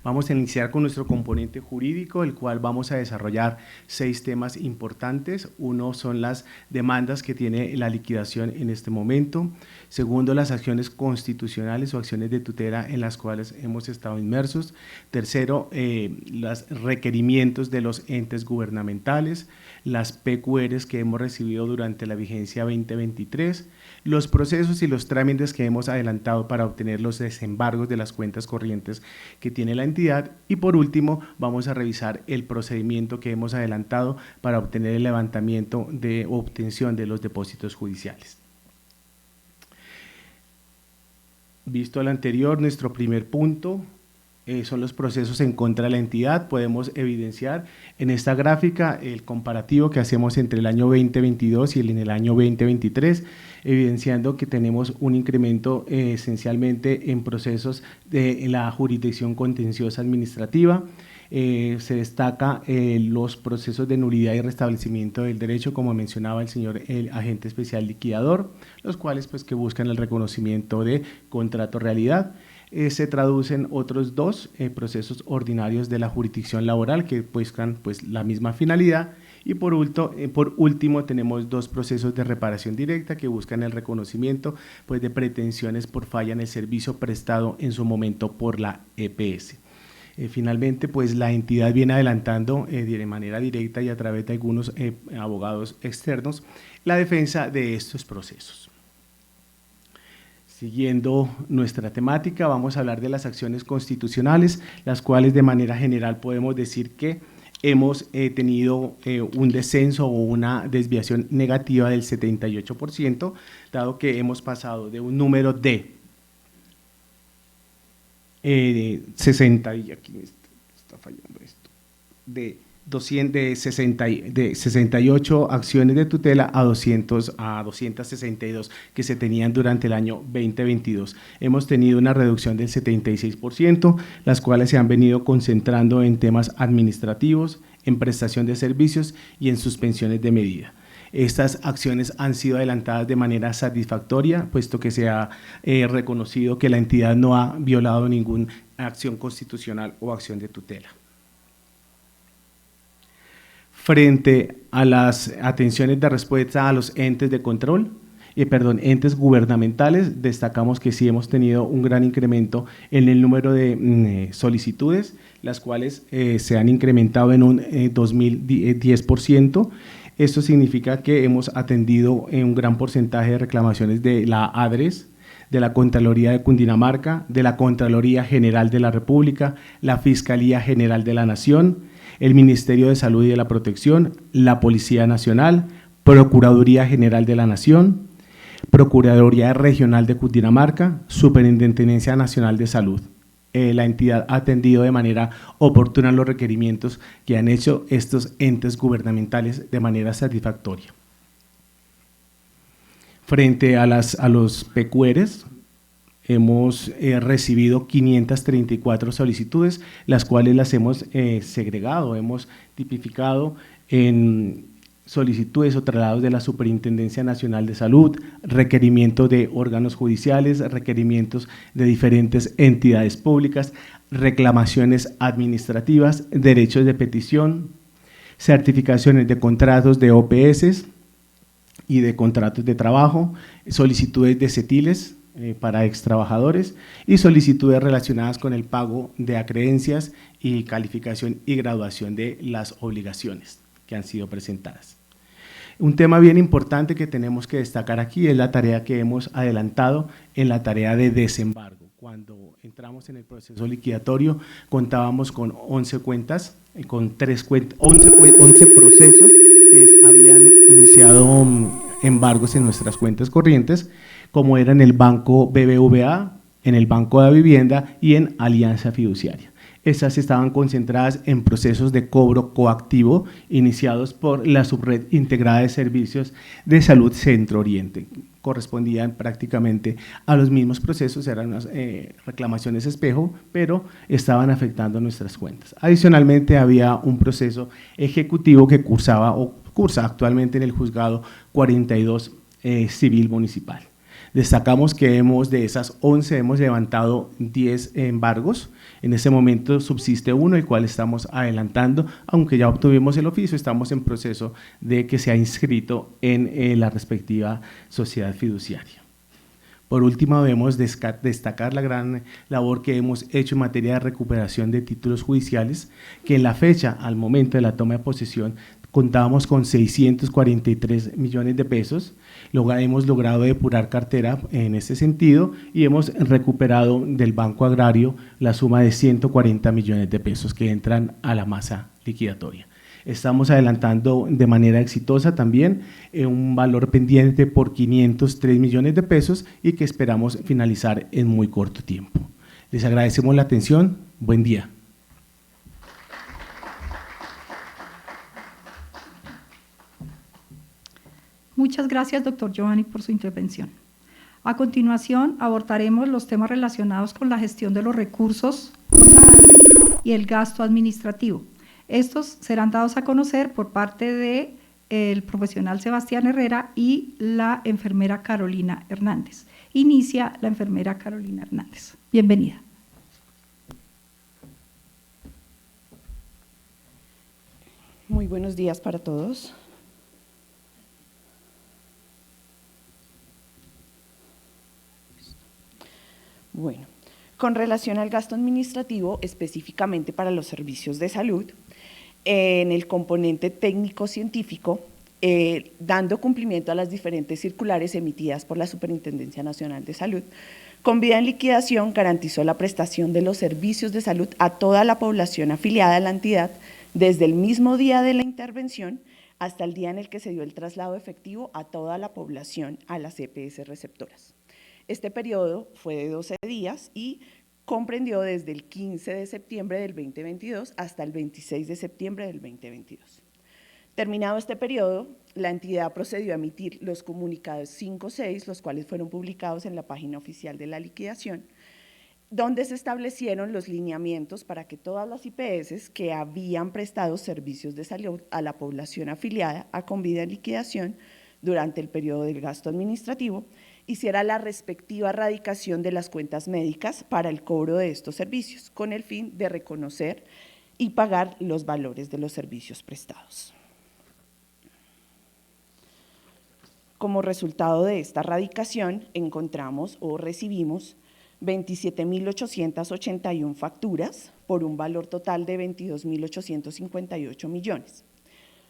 Vamos a iniciar con nuestro componente jurídico, el cual vamos a desarrollar 6 temas importantes. Uno son las demandas que tiene la liquidación en este momento. Segundo, las acciones constitucionales o acciones de tutela en las cuales hemos estado inmersos. Tercero, los requerimientos de los entes gubernamentales, las PQRs que hemos recibido durante la vigencia 2023, los procesos y los trámites que hemos adelantado para obtener los desembargos de las cuentas corrientes que tiene la entidad, y por último vamos a revisar el procedimiento que hemos adelantado para obtener el levantamiento de obtención de los depósitos judiciales. Visto lo anterior, nuestro primer punto son los procesos en contra de la entidad. Podemos evidenciar en esta gráfica el comparativo que hacemos entre el año 2022 y en el año 2023, evidenciando que tenemos un incremento esencialmente en procesos de la jurisdicción contenciosa administrativa. Se destaca los procesos de nulidad y restablecimiento del derecho, como mencionaba el agente especial liquidador, los cuales pues que buscan el reconocimiento de contrato realidad. Se traducen otros 2 procesos ordinarios de la jurisdicción laboral que buscan pues la misma finalidad, y por último tenemos 2 procesos de reparación directa que buscan el reconocimiento pues de pretensiones por falla en el servicio prestado en su momento por la EPS. Finalmente, pues la entidad viene adelantando de manera directa y a través de algunos abogados externos la defensa de estos procesos. Siguiendo nuestra temática, vamos a hablar de las acciones constitucionales, las cuales de manera general podemos decir que hemos tenido un descenso o una desviación negativa del 78%, dado que hemos pasado de un número de 60, y aquí me está fallando esto, de 68 acciones de tutela a 262 que se tenían durante el año 2022. Hemos tenido una reducción del 76%, las cuales se han venido concentrando en temas administrativos, en prestación de servicios y en suspensiones de medida. Estas acciones han sido adelantadas de manera satisfactoria, puesto que se ha reconocido que la entidad no ha violado ninguna acción constitucional o acción de tutela. Frente a las atenciones de respuesta a los entes de control, entes gubernamentales, destacamos que sí hemos tenido un gran incremento en el número de solicitudes, las cuales se han incrementado en un 2010%. Esto significa que hemos atendido un gran porcentaje de reclamaciones de la ADRES, de la Contraloría de Cundinamarca, de la Contraloría General de la República, la Fiscalía General de la Nación, el Ministerio de Salud y de la Protección, la Policía Nacional, Procuraduría General de la Nación, Procuraduría Regional de Cundinamarca, Superintendencia Nacional de Salud. La entidad ha atendido de manera oportuna los requerimientos que han hecho estos entes gubernamentales de manera satisfactoria. Frente a los PQRs, hemos recibido 534 solicitudes, las cuales las hemos segregado, hemos tipificado en solicitudes o traslados de la Superintendencia Nacional de Salud, requerimientos de órganos judiciales, requerimientos de diferentes entidades públicas, reclamaciones administrativas, derechos de petición, certificaciones de contratos de OPS y de contratos de trabajo, solicitudes de CETILES para extrabajadores y solicitudes relacionadas con el pago de acreencias y calificación y graduación de las obligaciones que han sido presentadas. Un tema bien importante que tenemos que destacar aquí es la tarea que hemos adelantado en la tarea de desembargo. Cuando entramos en el proceso liquidatorio contábamos con 11 cuentas, con 11 procesos que habían iniciado embargos en nuestras cuentas corrientes, como era en el Banco BBVA, en el Banco de la Vivienda y en Alianza Fiduciaria. Estas estaban concentradas en procesos de cobro coactivo iniciados por la Subred Integrada de Servicios de Salud Centro Oriente. Correspondían prácticamente a los mismos procesos, eran unas reclamaciones espejo, pero estaban afectando nuestras cuentas. Adicionalmente, había un proceso ejecutivo que cursaba o cursa actualmente en el Juzgado 42 Civil Municipal. Destacamos que de esas 11 hemos levantado 10 embargos. En este momento subsiste uno, el cual estamos adelantando, aunque ya obtuvimos el oficio, estamos en proceso de que sea inscrito en la respectiva sociedad fiduciaria. Por último, debemos destacar la gran labor que hemos hecho en materia de recuperación de títulos judiciales, que en la fecha, al momento de la toma de posesión, contábamos con 643 millones de pesos, hemos logrado depurar cartera en este sentido y hemos recuperado del Banco Agrario la suma de 140 millones de pesos que entran a la masa liquidatoria. Estamos adelantando de manera exitosa también un valor pendiente por 503 millones de pesos y que esperamos finalizar en muy corto tiempo. Les agradecemos la atención. Buen día. Muchas gracias, doctor Giovanni, por su intervención. A continuación, abordaremos los temas relacionados con la gestión de los recursos y el gasto administrativo. Estos serán dados a conocer por parte del profesional Sebastián Herrera y la enfermera Carolina Hernández. Inicia la enfermera Carolina Hernández. Bienvenida. Muy buenos días para todos. Bueno, con relación al gasto administrativo, específicamente para los servicios de salud, en el componente técnico-científico, dando cumplimiento a las diferentes circulares emitidas por la Superintendencia Nacional de Salud, Convida en liquidación garantizó la prestación de los servicios de salud a toda la población afiliada a la entidad desde el mismo día de la intervención hasta el día en el que se dio el traslado efectivo a toda la población a las EPS receptoras. Este periodo fue de 12 días y comprendió desde el 15 de septiembre del 2022 hasta el 26 de septiembre del 2022. Terminado este periodo, la entidad procedió a emitir los comunicados 5-6, los cuales fueron publicados en la página oficial de la liquidación, donde se establecieron los lineamientos para que todas las IPS que habían prestado servicios de salud a la población afiliada a Convida en liquidación durante el periodo del gasto administrativo hiciera la respectiva radicación de las cuentas médicas para el cobro de estos servicios, con el fin de reconocer y pagar los valores de los servicios prestados. Como resultado de esta radicación, encontramos o recibimos 27.881 facturas por un valor total de 22.858 millones.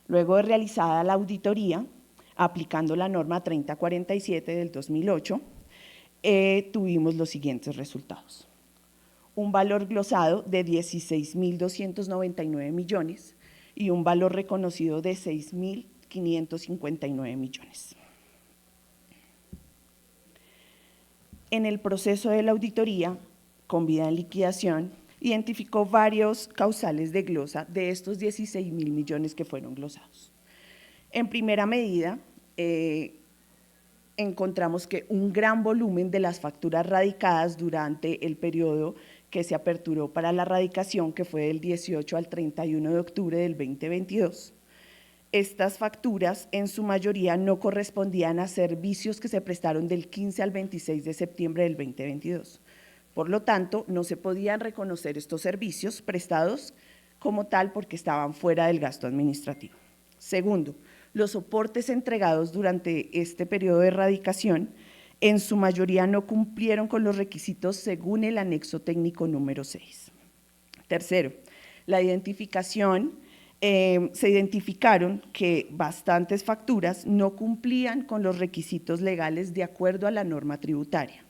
Luego de realizada la auditoría, aplicando la norma 3047 del 2008, tuvimos los siguientes resultados. Un valor glosado de 16.299 millones y un valor reconocido de 6.559 millones. En el proceso de la auditoría, Convida en liquidación, identificó varios causales de glosa de estos 16.000 millones que fueron glosados. En primera medida, encontramos que un gran volumen de las facturas radicadas durante el periodo que se aperturó para la radicación, que fue del 18 al 31 de octubre del 2022, estas facturas en su mayoría no correspondían a servicios que se prestaron del 15 al 26 de septiembre del 2022. Por lo tanto, no se podían reconocer estos servicios prestados como tal porque estaban fuera del gasto administrativo. Segundo, los soportes entregados durante este periodo de radicación en su mayoría no cumplieron con los requisitos según el anexo técnico número 6. Tercero, se identificaron que bastantes facturas no cumplían con los requisitos legales de acuerdo a la norma tributaria.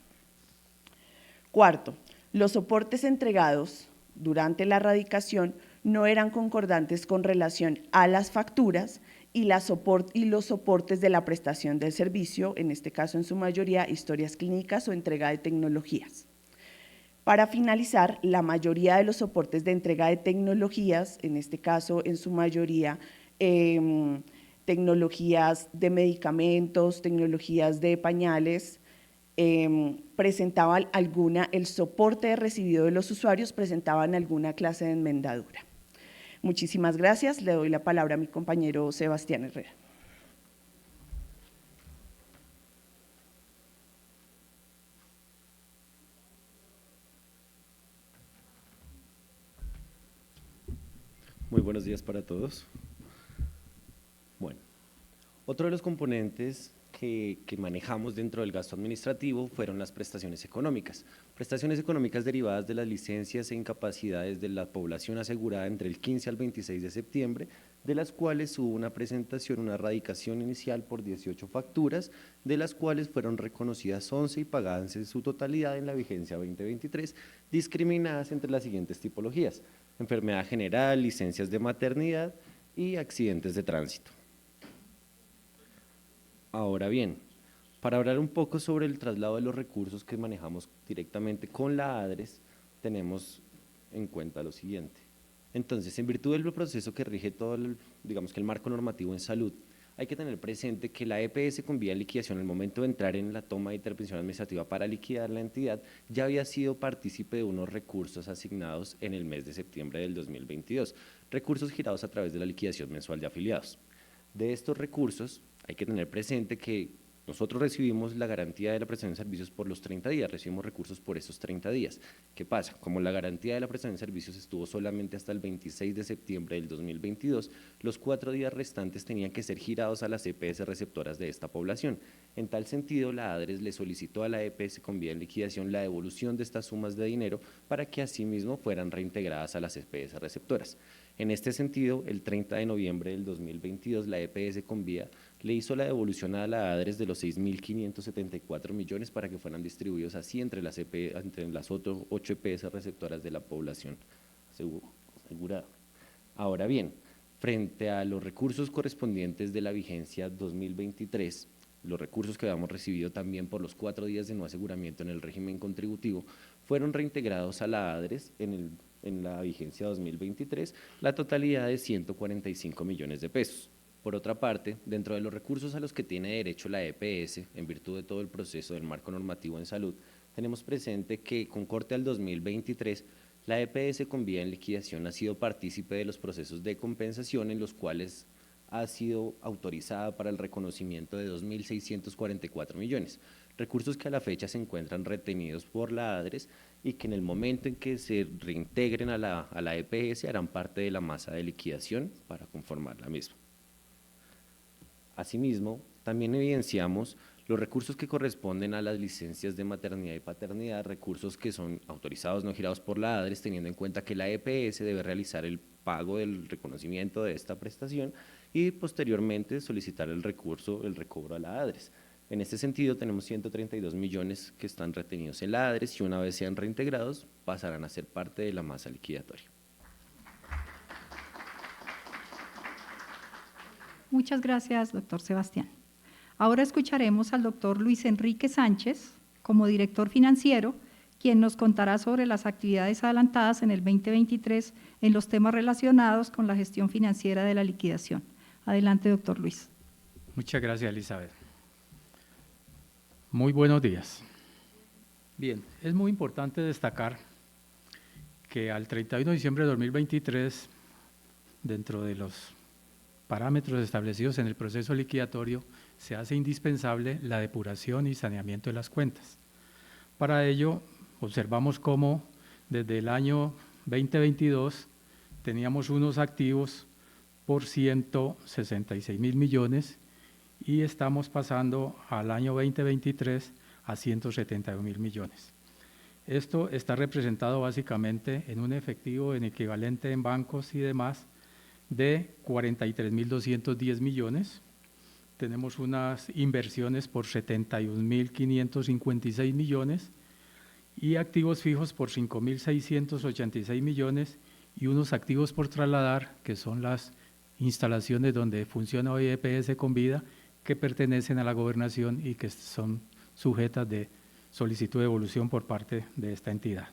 Cuarto, los soportes entregados durante la radicación no eran concordantes con relación a las facturas y los soportes de la prestación del servicio, en este caso en su mayoría historias clínicas o entrega de tecnologías. Para finalizar, la mayoría de los soportes de entrega de tecnologías, en este caso en su mayoría tecnologías de medicamentos, tecnologías de pañales, presentaban el soporte recibido de los usuarios presentaban alguna clase de enmendadura. Muchísimas gracias, le doy la palabra a mi compañero Sebastián Herrera. Muy buenos días para todos. Bueno, otro de los componentes que manejamos dentro del gasto administrativo fueron las prestaciones económicas. Prestaciones económicas derivadas de las licencias e incapacidades de la población asegurada entre el 15 al 26 de septiembre, de las cuales hubo una presentación, una radicación inicial por 18 facturas, de las cuales fueron reconocidas 11 y pagadas en su totalidad en la vigencia 2023, discriminadas entre las siguientes tipologías: enfermedad general, licencias de maternidad y accidentes de tránsito. Ahora bien, para hablar un poco sobre el traslado de los recursos que manejamos directamente con la ADRES, tenemos en cuenta lo siguiente. Entonces, en virtud del proceso que rige todo el marco normativo en salud, hay que tener presente que la EPS Convida en liquidación, al momento de entrar en la toma de intervención administrativa para liquidar la entidad, ya había sido partícipe de unos recursos asignados en el mes de septiembre del 2022, recursos girados a través de la liquidación mensual de afiliados. De estos recursos, hay que tener presente que nosotros recibimos la garantía de la prestación de servicios por los 30 días, recibimos recursos por esos 30 días. ¿Qué pasa? Como la garantía de la prestación de servicios estuvo solamente hasta el 26 de septiembre del 2022, los 4 días restantes tenían que ser girados a las EPS receptoras de esta población. En tal sentido, la ADRES le solicitó a la EPS Convida en liquidación la devolución de estas sumas de dinero para que asimismo fueran reintegradas a las EPS receptoras. En este sentido, el 30 de noviembre del 2022, la EPS Convida le hizo la devolución a la ADRES de los 6.574 millones para que fueran distribuidos así entre las 8 EPS receptoras de la población asegurada. Ahora bien, frente a los recursos correspondientes de la vigencia 2023, los recursos que habíamos recibido también por los 4 días de no aseguramiento en el régimen contributivo, fueron reintegrados a la ADRES en la vigencia 2023 la totalidad de 145 millones de pesos. Por otra parte, dentro de los recursos a los que tiene derecho la EPS, en virtud de todo el proceso del marco normativo en salud, tenemos presente que con corte al 2023, la EPS con vía en liquidación ha sido partícipe de los procesos de compensación en los cuales ha sido autorizada para el reconocimiento de 2.644 millones, recursos que a la fecha se encuentran retenidos por la ADRES y que en el momento en que se reintegren a la EPS harán parte de la masa de liquidación para conformar la misma. Asimismo, también evidenciamos los recursos que corresponden a las licencias de maternidad y paternidad, recursos que son autorizados no girados por la ADRES, teniendo en cuenta que la EPS debe realizar el pago del reconocimiento de esta prestación y posteriormente solicitar el recobro a la ADRES. En este sentido, tenemos 132 millones que están retenidos en la ADRES y una vez sean reintegrados pasarán a ser parte de la masa liquidatoria. Muchas gracias, doctor Sebastián. Ahora escucharemos al doctor Luis Enrique Sánchez, como director financiero, quien nos contará sobre las actividades adelantadas en el 2023 en los temas relacionados con la gestión financiera de la liquidación. Adelante, doctor Luis. Muchas gracias, Elizabeth. Muy buenos días. Bien, es muy importante destacar que al 31 de diciembre de 2023, dentro de los parámetros establecidos en el proceso liquidatorio, se hace indispensable la depuración y saneamiento de las cuentas. Para ello, observamos cómo desde el año 2022 teníamos unos activos por 166.000 millones y estamos pasando al año 2023 a 171.000 millones. Esto está representado básicamente en un efectivo en equivalente en bancos y demás de 43.210 millones. Tenemos unas inversiones por 71.556 millones y activos fijos por 5.686 millones y unos activos por trasladar, que son las instalaciones donde funciona hoy EPS con vida, que pertenecen a la gobernación y que son sujetas de solicitud de evolución por parte de esta entidad.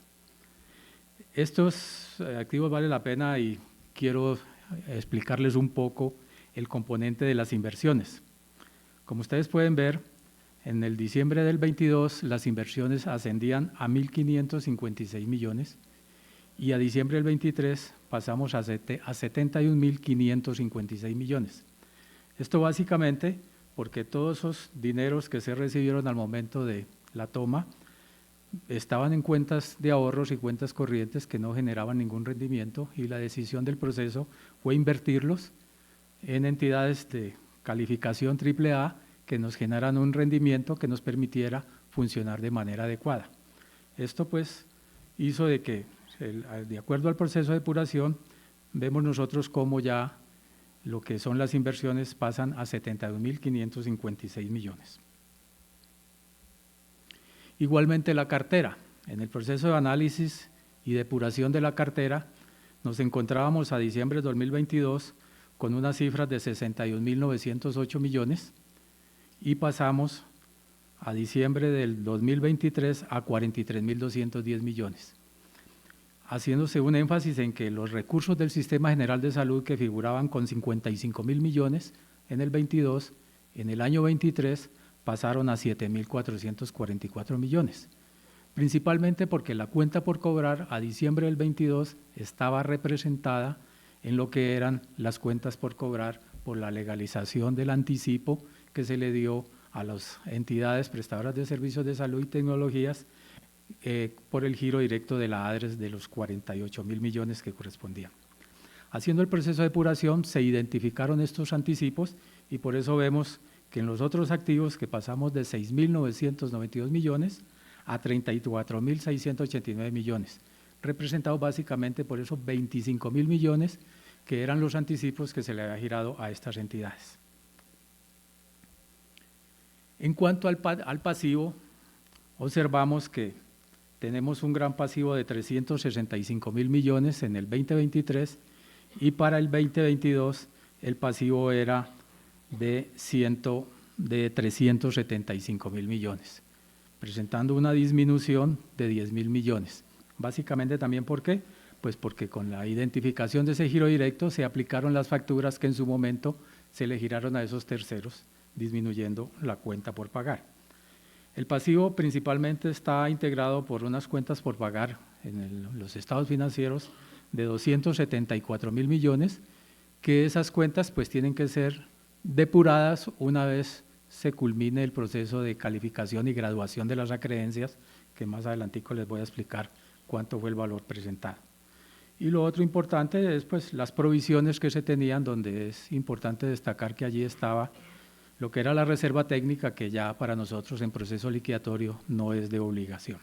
Estos activos vale la pena y quiero explicarles un poco el componente de las inversiones. Como ustedes pueden ver, en el diciembre del 22 las inversiones ascendían a 1.556 millones y a diciembre del 23 pasamos a 71.556 millones. Esto básicamente porque todos esos dineros que se recibieron al momento de la toma estaban en cuentas de ahorros y cuentas corrientes que no generaban ningún rendimiento y la decisión del proceso fue invertirlos en entidades de calificación AAA que nos generaran un rendimiento que nos permitiera funcionar de manera adecuada. Esto pues hizo de que, de acuerdo al proceso de depuración, vemos nosotros cómo ya lo que son las inversiones pasan a 71.556 millones. Igualmente la cartera. En el proceso de análisis y depuración de la cartera nos encontrábamos a diciembre de 2022 con unas cifras de 61.908 millones y pasamos a diciembre del 2023 a 43.210 millones, haciéndose un énfasis en que los recursos del Sistema General de Salud que figuraban con 55.000 millones en el 22, en el año 23 pasaron a 7.444 millones, principalmente porque la cuenta por cobrar a diciembre del 22 estaba representada en lo que eran las cuentas por cobrar por la legalización del anticipo que se le dio a las entidades prestadoras de servicios de salud y tecnologías por el giro directo de la ADRES de los 48.000 millones que correspondían. Haciendo el proceso de depuración se identificaron estos anticipos y por eso vemos que en los otros activos que pasamos de 6.992 millones a 34.689 millones, representados básicamente por esos 25.000 millones que eran los anticipos que se le había girado a estas entidades. En cuanto al pasivo, observamos que tenemos un gran pasivo de 365.000 millones en el 2023 y para el 2022 el pasivo era de 375.000 millones. presentando una disminución de 10.000 millones. Básicamente también, ¿por qué? Pues porque con la identificación de ese giro directo se aplicaron las facturas que en su momento se le giraron a esos terceros, disminuyendo la cuenta por pagar. El pasivo principalmente está integrado por unas cuentas por pagar en los estados financieros de 274.000 millones, que esas cuentas pues tienen que ser depuradas una vez se culmine el proceso de calificación y graduación de las acreencias, que más adelantico les voy a explicar cuánto fue el valor presentado. Y lo otro importante es pues las provisiones que se tenían, donde es importante destacar que allí estaba lo que era la reserva técnica, que ya para nosotros en proceso liquidatorio no es de obligación.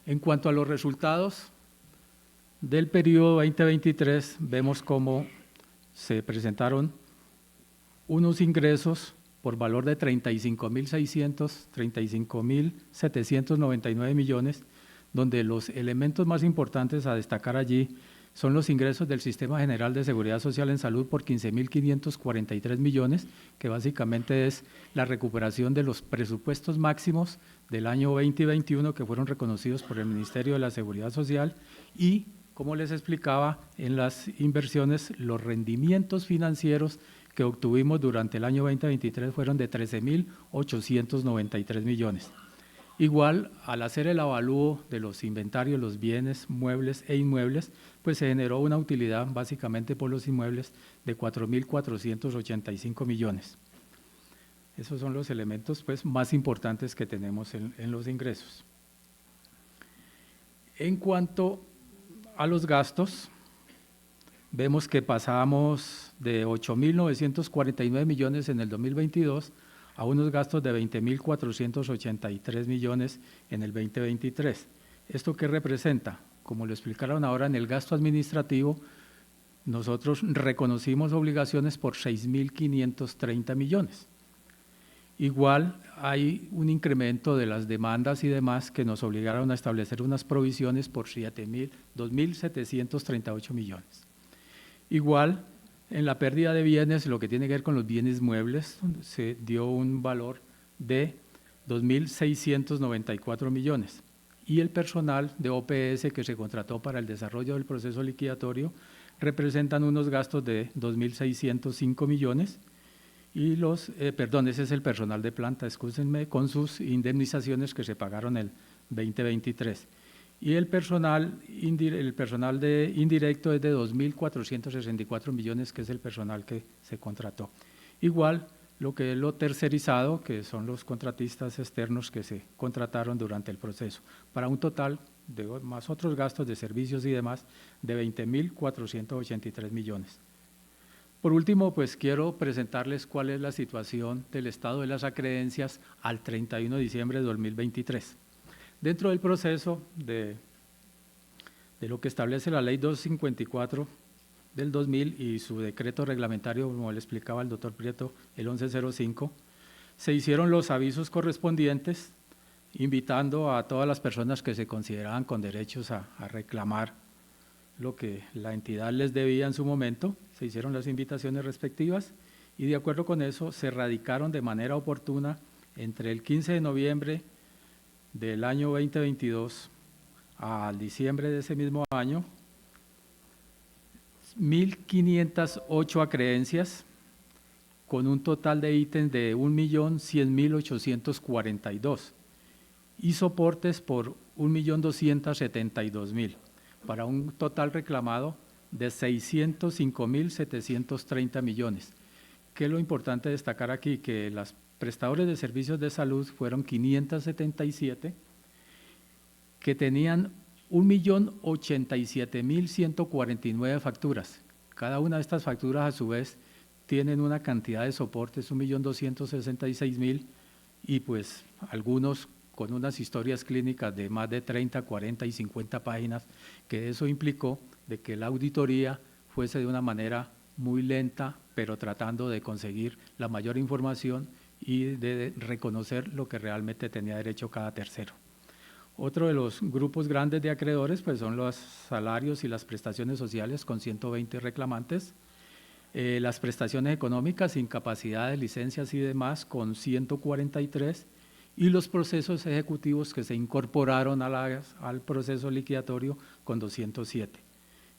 En cuanto a los resultados del periodo 2023, vemos cómo se presentaron unos ingresos por valor de 35.799 millones, donde los elementos más importantes a destacar allí son los ingresos del Sistema General de Seguridad Social en Salud por 15.543 millones, que básicamente es la recuperación de los presupuestos máximos del año 2021 que fueron reconocidos por el Ministerio de la Seguridad Social y, como les explicaba, en las inversiones, los rendimientos financieros que obtuvimos durante el año 2023 fueron de 13.893 millones. Igual, al hacer el avalúo de los inventarios, los bienes muebles e inmuebles, pues se generó una utilidad básicamente por los inmuebles de 4.485 millones. Esos son los elementos pues, más importantes que tenemos en los ingresos. En cuanto a los gastos, vemos que pasamos de 8.949 millones en el 2022 a unos gastos de 20.483 millones en el 2023. ¿Esto qué representa? Como lo explicaron ahora en el gasto administrativo, nosotros reconocimos obligaciones por 6.530 millones. Igual hay un incremento de las demandas y demás que nos obligaron a establecer unas provisiones por 2.738 millones. Igual, en la pérdida de bienes, lo que tiene que ver con los bienes muebles, se dio un valor de 2.694 millones. Y el personal de OPS que se contrató para el desarrollo del proceso liquidatorio representan unos gastos de 2.605 millones. Y ese es el personal de planta, excúsenme, con sus indemnizaciones que se pagaron el 2023. Y el personal indirecto es de 2.464 millones, que es el personal que se contrató. Igual, lo que es lo tercerizado, que son los contratistas externos que se contrataron durante el proceso, para un total de más otros gastos de servicios y demás de 20.483 millones. Por último, pues quiero presentarles cuál es la situación del estado de las acreencias al 31 de diciembre de 2023. Dentro del proceso de lo que establece la Ley 254 del 2000 y su decreto reglamentario, como le explicaba el doctor Prieto, el 1105, se hicieron los avisos correspondientes, invitando a todas las personas que se consideraban con derechos a reclamar lo que la entidad les debía en su momento. Se hicieron las invitaciones respectivas y de acuerdo con eso se radicaron de manera oportuna entre el 15 de noviembre del año 2022 al diciembre de ese mismo año, 1.508 acreencias con un total de ítems de 1.100.842 y soportes por 1.272.000 para un total reclamado de 605.730 millones. ¿Qué es lo importante destacar aquí? Que las prestadores de servicios de salud fueron 577, que tenían 1.087.149 facturas. Cada una de estas facturas a su vez tienen una cantidad de soportes, 1.266.000, y pues algunos con unas historias clínicas de más de 30, 40 y 50 páginas, que eso implicó de que la auditoría fuese de una manera muy lenta, pero tratando de conseguir la mayor información y de reconocer lo que realmente tenía derecho cada tercero. Otro de los grupos grandes de acreedores pues son los salarios y las prestaciones sociales con 120 reclamantes. las prestaciones económicas, incapacidades, licencias y demás con 143, y los procesos ejecutivos que se incorporaron al proceso liquidatorio con 207.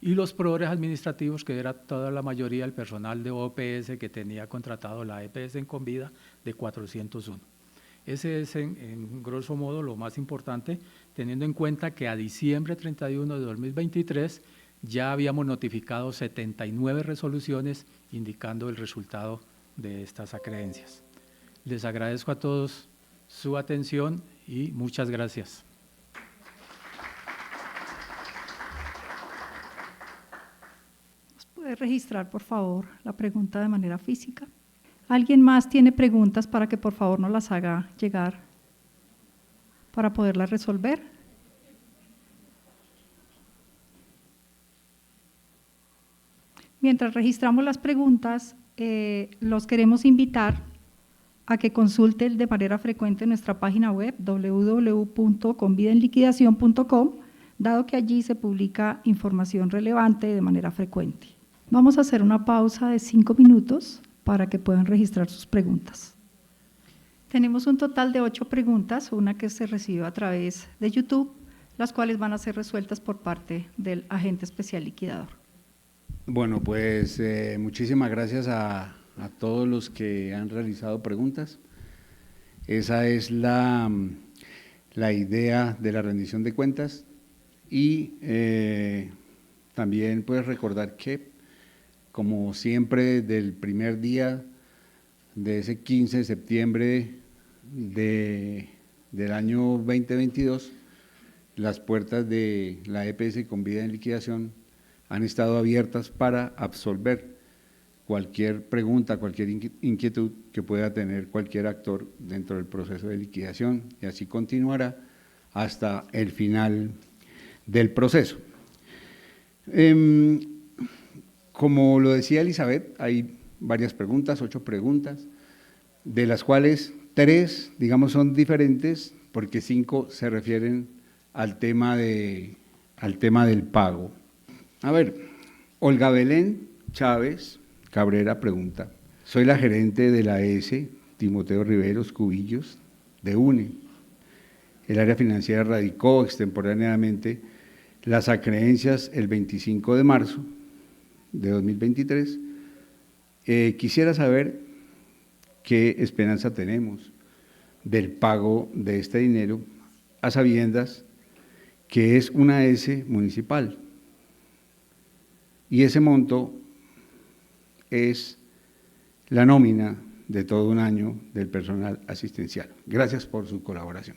Y los proveedores administrativos, que era toda la mayoría del personal de OPS que tenía contratado la EPS en Convida, de 401. Ese es en grosso modo lo más importante, teniendo en cuenta que a diciembre 31 de 2023 ya habíamos notificado 79 resoluciones indicando el resultado de estas acreencias. Les agradezco a todos su atención y muchas gracias. ¿Puede registrar, por favor, la pregunta de manera física? ¿Alguien más tiene preguntas para que por favor nos las haga llegar para poderlas resolver? Mientras registramos las preguntas, los queremos invitar a que consulten de manera frecuente nuestra página web www.convidaenliquidación.com, dado que allí se publica información relevante de manera frecuente. Vamos a hacer una pausa de 5 minutos para que puedan registrar sus preguntas. Tenemos un total de 8 preguntas, una que se recibió a través de YouTube, las cuales van a ser resueltas por parte del agente especial liquidador. Bueno, pues muchísimas gracias a todos los que han realizado preguntas. Esa es la idea de la rendición de cuentas y también pues recordar que, como siempre, del primer día de ese 15 de septiembre del año 2022, las puertas de la EPS Convida en liquidación han estado abiertas para absolver cualquier pregunta, cualquier inquietud que pueda tener cualquier actor dentro del proceso de liquidación, y así continuará hasta el final del proceso. Como lo decía Elizabeth, hay varias preguntas, 8 preguntas, de las cuales 3, digamos, son diferentes, porque 5 se refieren al tema del pago. A ver, Olga Belén Chávez Cabrera pregunta: soy la gerente de la ES Timoteo Riveros Cubillos de UNE. El área financiera radicó extemporáneamente las acreencias el 25 de marzo de 2023. Quisiera saber qué esperanza tenemos del pago de este dinero, a sabiendas que es una S municipal y ese monto es la nómina de todo un año del personal asistencial. Gracias por su colaboración.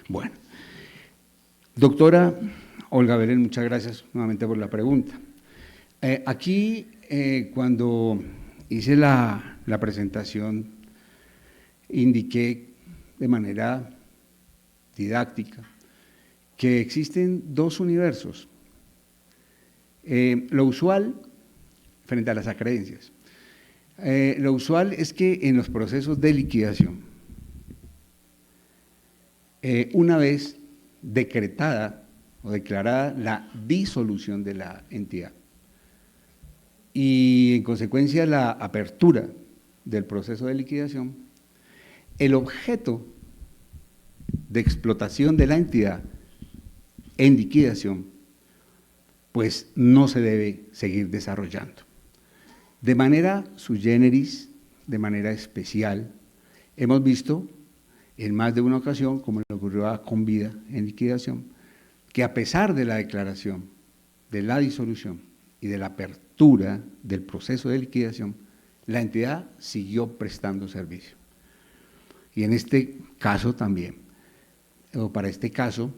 Bueno, doctora Olga Belén, muchas gracias nuevamente por la pregunta. Aquí, cuando hice la presentación, indiqué de manera didáctica que existen 2 universos. Lo usual frente a las acreencias. Lo usual es que en los procesos de liquidación, una vez decretada o declarada la disolución de la entidad y en consecuencia la apertura del proceso de liquidación, el objeto de explotación de la entidad en liquidación pues no se debe seguir desarrollando. De manera sui generis, de manera especial, hemos visto en más de una ocasión, como le ocurrió a Convida en liquidación, que a pesar de la declaración de la disolución y de la apertura del proceso de liquidación, la entidad siguió prestando servicio. Y en este caso también, o para este caso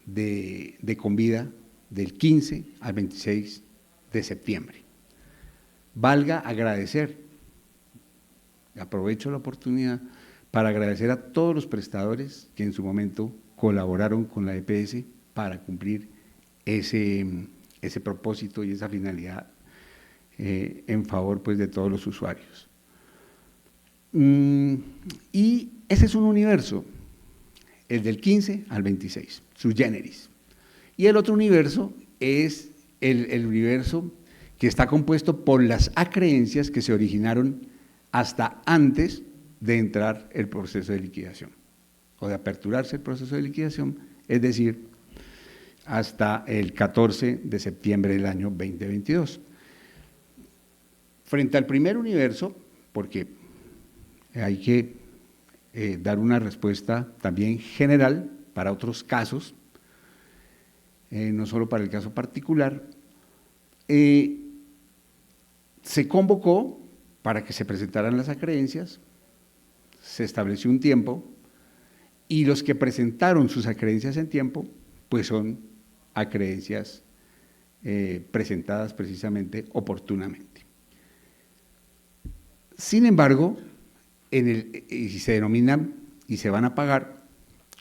de Convida, del 15 al 26 de septiembre. Valga agradecer, aprovecho la oportunidad para agradecer a todos los prestadores que en su momento colaboraron con la EPS para cumplir ese propósito y esa finalidad en favor pues, de todos los usuarios. Y ese es un universo, el del 15 al 26, sui generis. Y el otro universo es el universo que está compuesto por las acreencias que se originaron hasta antes de entrar el proceso de liquidación o de aperturarse el proceso de liquidación, es decir, hasta el 14 de septiembre del año 2022. Frente al primer universo, porque hay que dar una respuesta también general para otros casos, no solo para el caso particular, se convocó para que se presentaran las acreencias, se estableció un tiempo y los que presentaron sus acreencias en tiempo, pues son acreencias presentadas precisamente oportunamente. Sin embargo, y se denominan y se van a pagar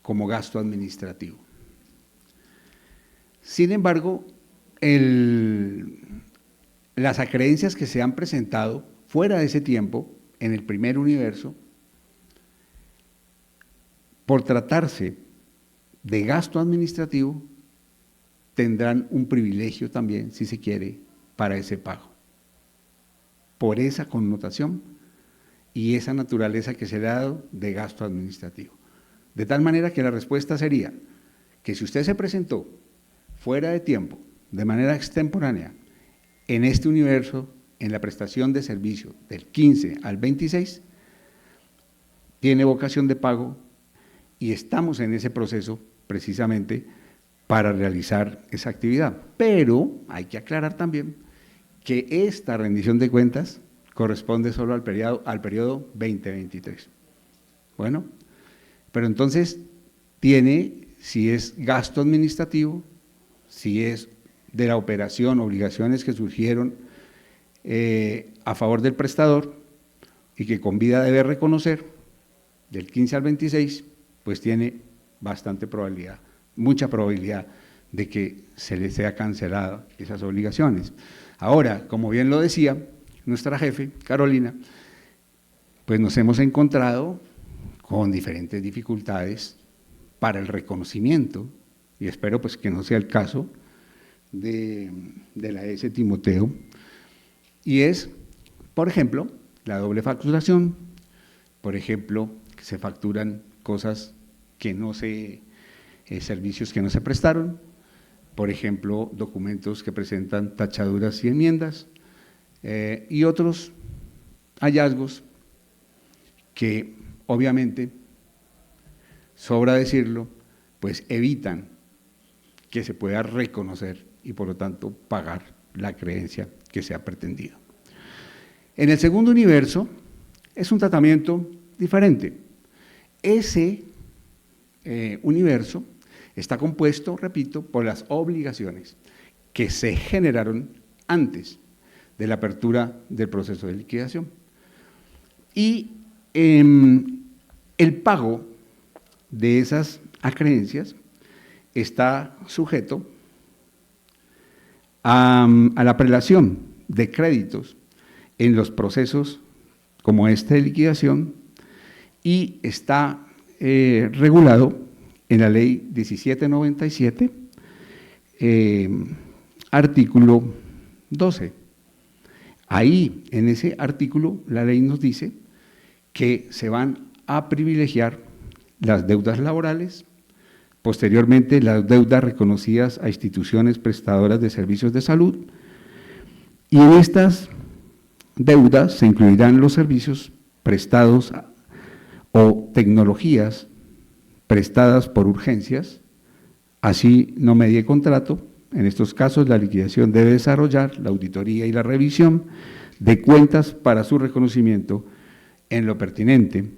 como gasto administrativo. Sin embargo, las acreencias que se han presentado fuera de ese tiempo, en el primer universo, por tratarse de gasto administrativo, tendrán un privilegio también, si se quiere, para ese pago. Por esa connotación y esa naturaleza que se le ha dado de gasto administrativo. De tal manera que la respuesta sería que si usted se presentó fuera de tiempo, de manera extemporánea, en este universo, en la prestación de servicio del 15 al 26, tiene vocación de pago y estamos en ese proceso precisamente para realizar esa actividad. Pero hay que aclarar también que esta rendición de cuentas corresponde solo al periodo 2023. Bueno, pero entonces tiene, si es gasto administrativo, si es de la operación, obligaciones que surgieron a favor del prestador y que con vida debe reconocer, del 15 al 26, pues tiene bastante probabilidad, mucha probabilidad de que se le sea cancelada esas obligaciones. Ahora, como bien lo decía nuestra jefe, Carolina, pues nos hemos encontrado con diferentes dificultades para el reconocimiento, y espero pues que no sea el caso de la ES Timoteo, y es, por ejemplo, la doble facturación, por ejemplo, que se facturan cosas que no se, servicios que no se prestaron, por ejemplo, documentos que presentan tachaduras y enmiendas, y otros hallazgos que obviamente, sobra decirlo, pues evitan que se pueda reconocer y por lo tanto pagar la creencia que se ha pretendido. En el segundo universo es un tratamiento diferente. Ese universo está compuesto, repito, por las obligaciones que se generaron antes de la apertura del proceso de liquidación. Y el pago de esas acreencias está sujeto a la prelación de créditos en los procesos como este de liquidación y está regulado en la ley 1797, artículo 12. Ahí, en ese artículo, la ley nos dice que se van a privilegiar las deudas laborales, posteriormente las deudas reconocidas a instituciones prestadoras de servicios de salud, y en estas deudas se incluirán los servicios prestados o tecnologías prestadas por urgencias, así no medie contrato. En estos casos, la liquidación debe desarrollar la auditoría y la revisión de cuentas para su reconocimiento en lo pertinente.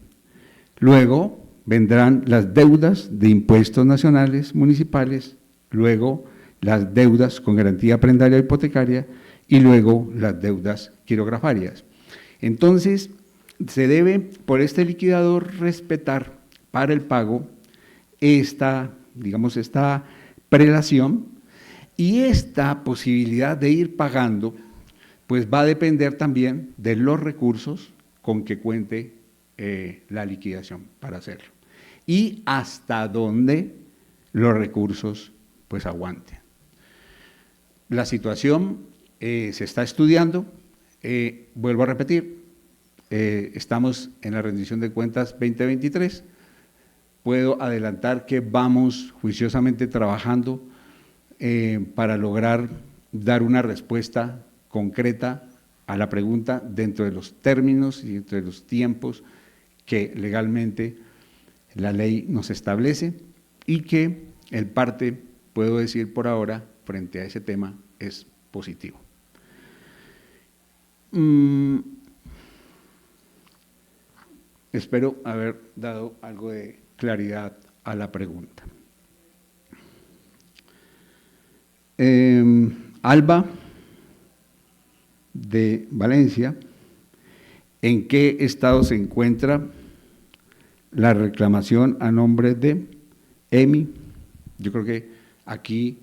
Luego vendrán las deudas de impuestos nacionales, municipales, luego las deudas con garantía prendaria hipotecaria y luego las deudas quirografarias. Entonces, se debe por este liquidador respetar para el pago esta prelación, y esta posibilidad de ir pagando pues va a depender también de los recursos con que cuente la liquidación para hacerlo y hasta dónde los recursos pues aguanten. La situación se está estudiando. Vuelvo a repetir, estamos en la rendición de cuentas 2023. Puedo adelantar que vamos juiciosamente trabajando para lograr dar una respuesta concreta a la pregunta dentro de los términos y dentro de los tiempos que legalmente la ley nos establece y que el parte, puedo decir por ahora, frente a ese tema, es positivo. Espero haber dado algo de claridad a la pregunta. Alba, de Valencia, ¿en qué estado se encuentra la reclamación a nombre de EMI? Yo creo que aquí,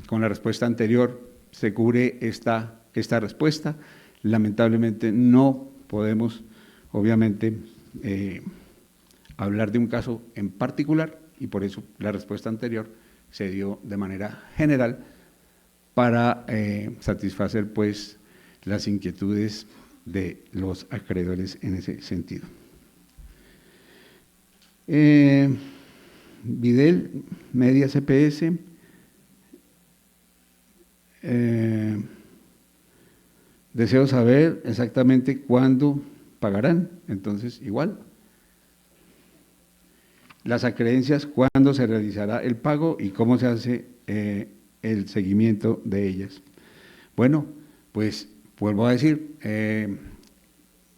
con la respuesta anterior, se cubre esta respuesta. Lamentablemente no podemos, obviamente, hablar de un caso en particular y por eso la respuesta anterior se dio de manera general para satisfacer pues las inquietudes de los acreedores en ese sentido. Videl, Media CPS, deseo saber exactamente cuándo pagarán, entonces igual. Las acreencias, cuándo se realizará el pago y cómo se hace el seguimiento de ellas. Bueno, pues vuelvo a decir,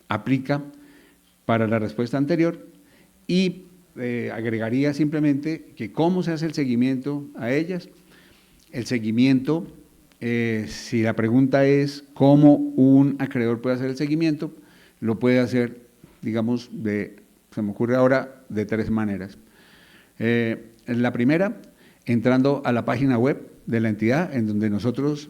aplica para la respuesta anterior y agregaría simplemente que cómo se hace el seguimiento a ellas. El seguimiento, si la pregunta es cómo un acreedor puede hacer el seguimiento, lo puede hacer, digamos, se me ocurre ahora, de tres maneras. La primera, entrando a la página web de la entidad, en donde nosotros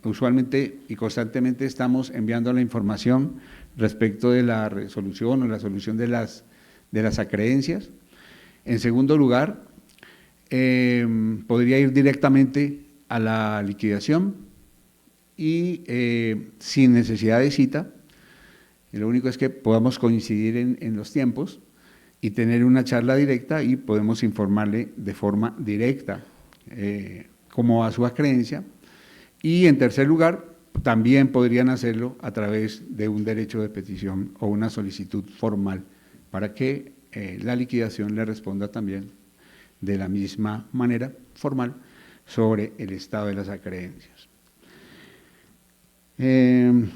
usualmente y constantemente estamos enviando la información respecto de la resolución o la solución de las acreencias. En segundo lugar, podría ir directamente a la liquidación y sin necesidad de cita. Y lo único es que podamos coincidir en los tiempos y tener una charla directa y podemos informarle de forma directa cómo va su acreencia. Y en tercer lugar, también podrían hacerlo a través de un derecho de petición o una solicitud formal para que la liquidación le responda también de la misma manera formal sobre el estado de las acreencias.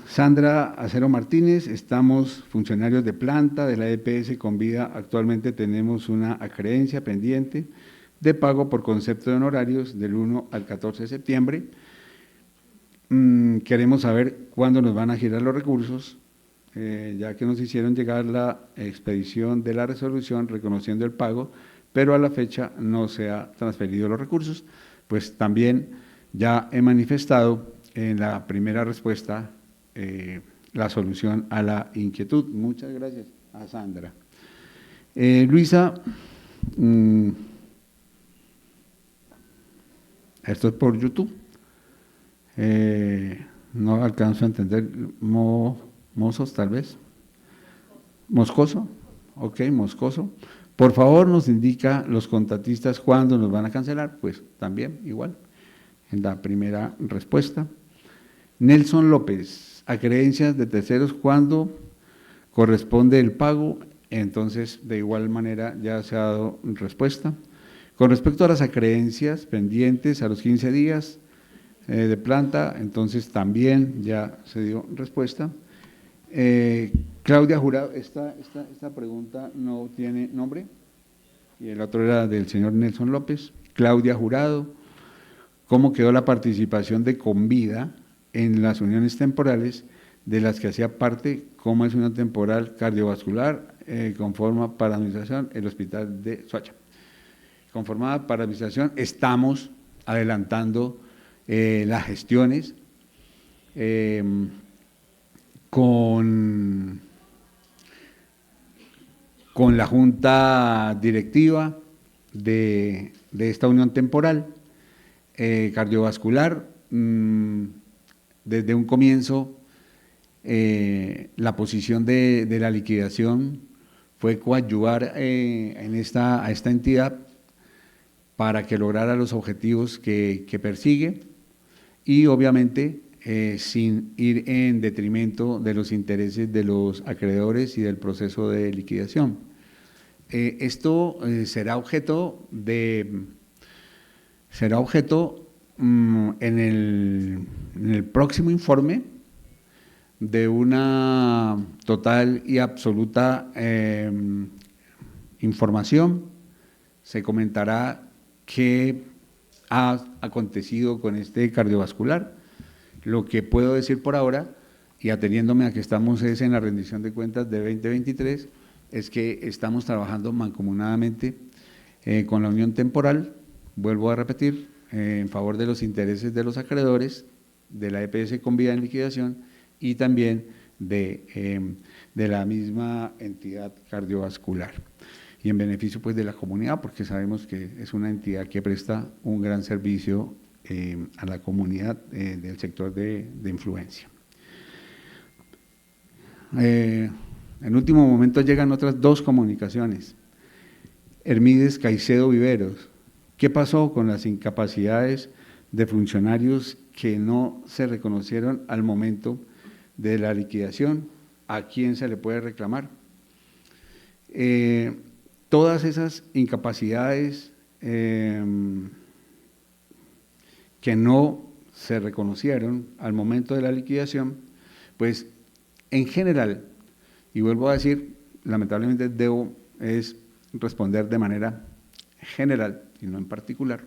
Sandra Acero Martínez, estamos funcionarios de planta de la EPS Convida, actualmente tenemos una acreencia pendiente de pago por concepto de honorarios del 1 al 14 de septiembre. Queremos saber cuándo nos van a girar los recursos, ya que nos hicieron llegar la expedición de la resolución reconociendo el pago, pero a la fecha no se ha transferido los recursos, pues también ya he manifestado en la primera respuesta la solución a la inquietud. Muchas gracias a Sandra. Luisa, esto es por YouTube. No alcanzo a entender. Mozos, tal vez. Moscoso. Ok, Moscoso. Por favor, nos indica los contratistas cuándo nos van a cancelar. Pues también, igual, en la primera respuesta. Nelson López, acreencias de terceros, ¿cuándo corresponde el pago? Entonces, de igual manera, ya se ha dado respuesta. Con respecto a las acreencias pendientes a los 15 días de planta, entonces también ya se dio respuesta. Claudia Jurado, esta pregunta no tiene nombre, y el otro era del señor Nelson López. Claudia Jurado, ¿cómo quedó la participación de Convida en las uniones temporales de las que hacía parte? ¿Cómo es una temporal cardiovascular conforma para administración el hospital de Soacha? Conformada para administración, estamos adelantando las gestiones con la junta directiva de esta unión temporal cardiovascular. desde un comienzo, la posición de la liquidación fue coadyuvar a esta entidad para que lograra los objetivos que persigue y obviamente sin ir en detrimento de los intereses de los acreedores y del proceso de liquidación. Esto será objeto en el próximo informe de una total y absoluta información. Se comentará qué ha acontecido con este cardiovascular. Lo que puedo decir por ahora, y ateniéndome a que estamos en la rendición de cuentas de 2023, es que estamos trabajando mancomunadamente con la Unión Temporal, vuelvo a repetir, en favor de los intereses de los acreedores, de la EPS con vida en liquidación y también de la misma entidad cardiovascular. Y en beneficio pues de la comunidad, porque sabemos que es una entidad que presta un gran servicio a la comunidad del sector de influencia. En último momento llegan otras dos comunicaciones. Hermídez Caicedo Viveros, ¿qué pasó con las incapacidades de funcionarios que no se reconocieron al momento de la liquidación? ¿A quién se le puede reclamar? Todas esas incapacidades que no se reconocieron al momento de la liquidación, pues en general, y vuelvo a decir, lamentablemente debo responder de manera general y no en particular,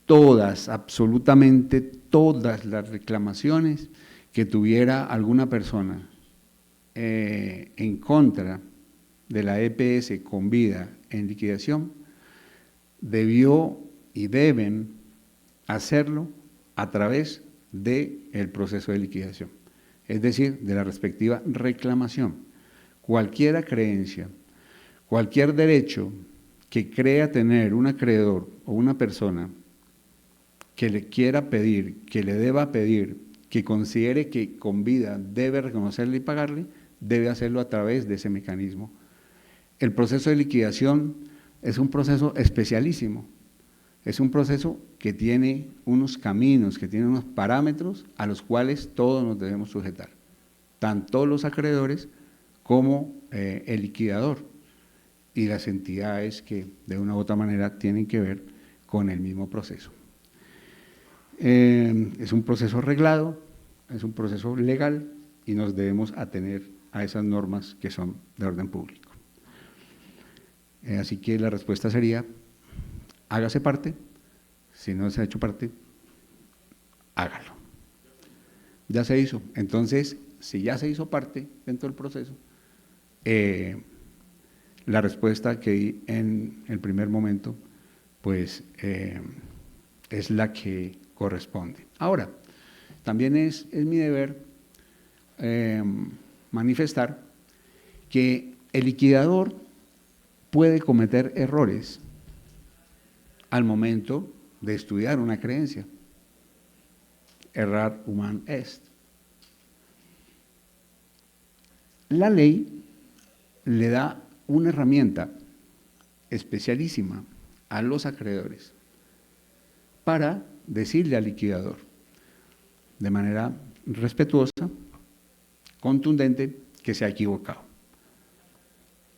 todas, absolutamente todas las reclamaciones que tuviera alguna persona en contra de la EPS con vida en liquidación, debió y deben hacerlo a través del proceso de liquidación, es decir, de la respectiva reclamación. Cualquier creencia, cualquier derecho que crea tener un acreedor o una persona que le quiera pedir, que le deba pedir, que considere que con vida debe reconocerle y pagarle, debe hacerlo a través de ese mecanismo. El proceso de liquidación es un proceso especialísimo, es un proceso que tiene unos caminos, que tiene unos parámetros a los cuales todos nos debemos sujetar, tanto los acreedores como el liquidador y las entidades que de una u otra manera tienen que ver con el mismo proceso. Es un proceso reglado, es un proceso legal y nos debemos atener a esas normas que son de orden público. Así que la respuesta sería, hágase parte, si no se ha hecho parte, hágalo. Ya se hizo, entonces, si ya se hizo parte dentro del proceso, la respuesta que di en el primer momento, pues es la que corresponde. Ahora, también es mi deber manifestar que el liquidador puede cometer errores al momento de estudiar una creencia. Errar human est. La ley le da una herramienta especialísima a los acreedores para decirle al liquidador de manera respetuosa, contundente, que se ha equivocado.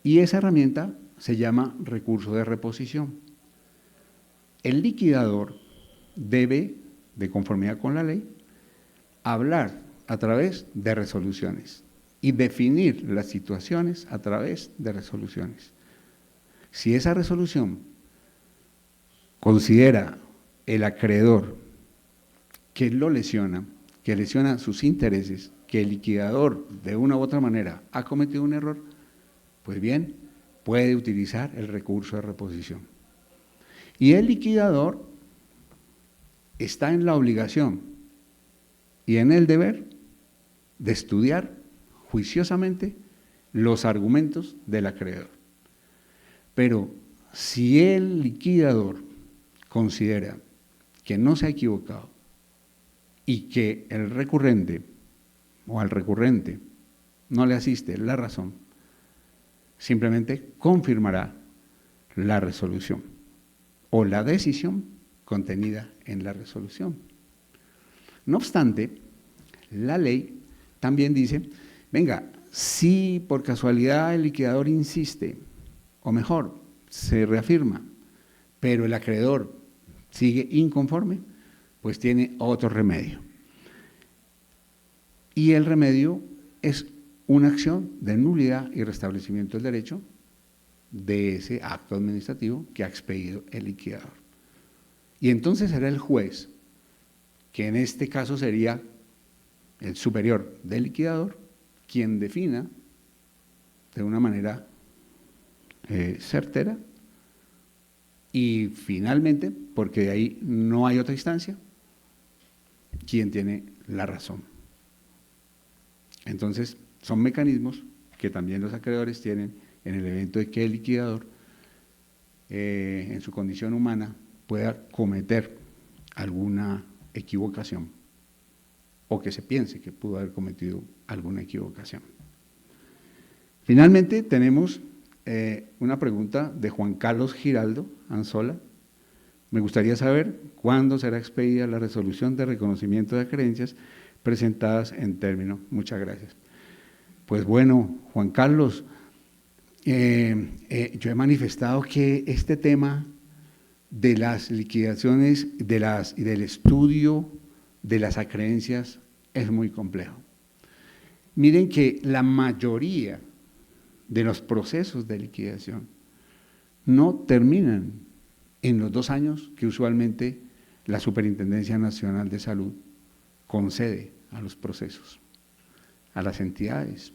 Y esa herramienta se llama recurso de reposición. El liquidador debe, de conformidad con la ley, hablar a través de resoluciones y definir las situaciones a través de resoluciones. Si esa resolución considera el acreedor que lo lesiona, que lesiona sus intereses, que el liquidador de una u otra manera ha cometido un error, pues bien, puede utilizar el recurso de reposición. Y el liquidador está en la obligación y en el deber de estudiar juiciosamente los argumentos del acreedor. Pero si el liquidador considera que no se ha equivocado y que el recurrente o al recurrente no le asiste la razón, simplemente confirmará la resolución o la decisión contenida en la resolución. No obstante, la ley también dice, venga, si por casualidad el liquidador insiste, o mejor, se reafirma, pero el acreedor sigue inconforme, pues tiene otro remedio. Y el remedio es una acción de nulidad y restablecimiento del derecho de ese acto administrativo que ha expedido el liquidador. Y entonces será el juez, que en este caso sería el superior del liquidador, quien defina de una manera certera y finalmente, porque de ahí no hay otra instancia, quien tiene la razón. Entonces, son mecanismos que también los acreedores tienen en el evento de que el liquidador, en su condición humana, pueda cometer alguna equivocación o que se piense que pudo haber cometido alguna equivocación. Finalmente, tenemos una pregunta de Juan Carlos Giraldo Anzola. Me gustaría saber cuándo será expedida la resolución de reconocimiento de creencias presentadas en término. Muchas gracias. Pues bueno, Juan Carlos, yo he manifestado que este tema de las liquidaciones y del estudio de las acreencias es muy complejo. Miren que la mayoría de los procesos de liquidación no terminan en los 2 años que usualmente la Superintendencia Nacional de Salud concede a los procesos, a las entidades.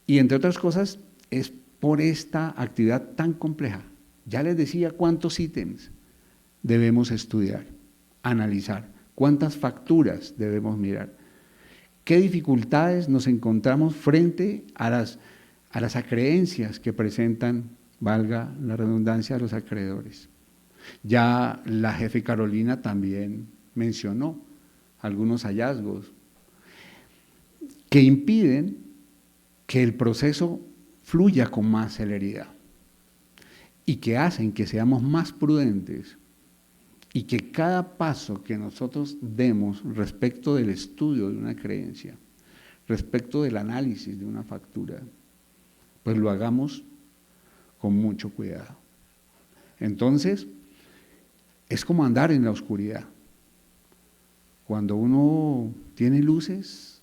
Y entre otras cosas, es por esta actividad tan compleja. Ya les decía cuántos ítems debemos estudiar, analizar, cuántas facturas debemos mirar, qué dificultades nos encontramos frente a las acreencias que presentan, valga la redundancia, a los acreedores. Ya la jefe Carolina también mencionó algunos hallazgos que impiden que el proceso fluya con más celeridad y que hacen que seamos más prudentes y que cada paso que nosotros demos respecto del estudio de una creencia, respecto del análisis de una factura, pues lo hagamos con mucho cuidado. Entonces, es como andar en la oscuridad. Cuando uno tiene luces,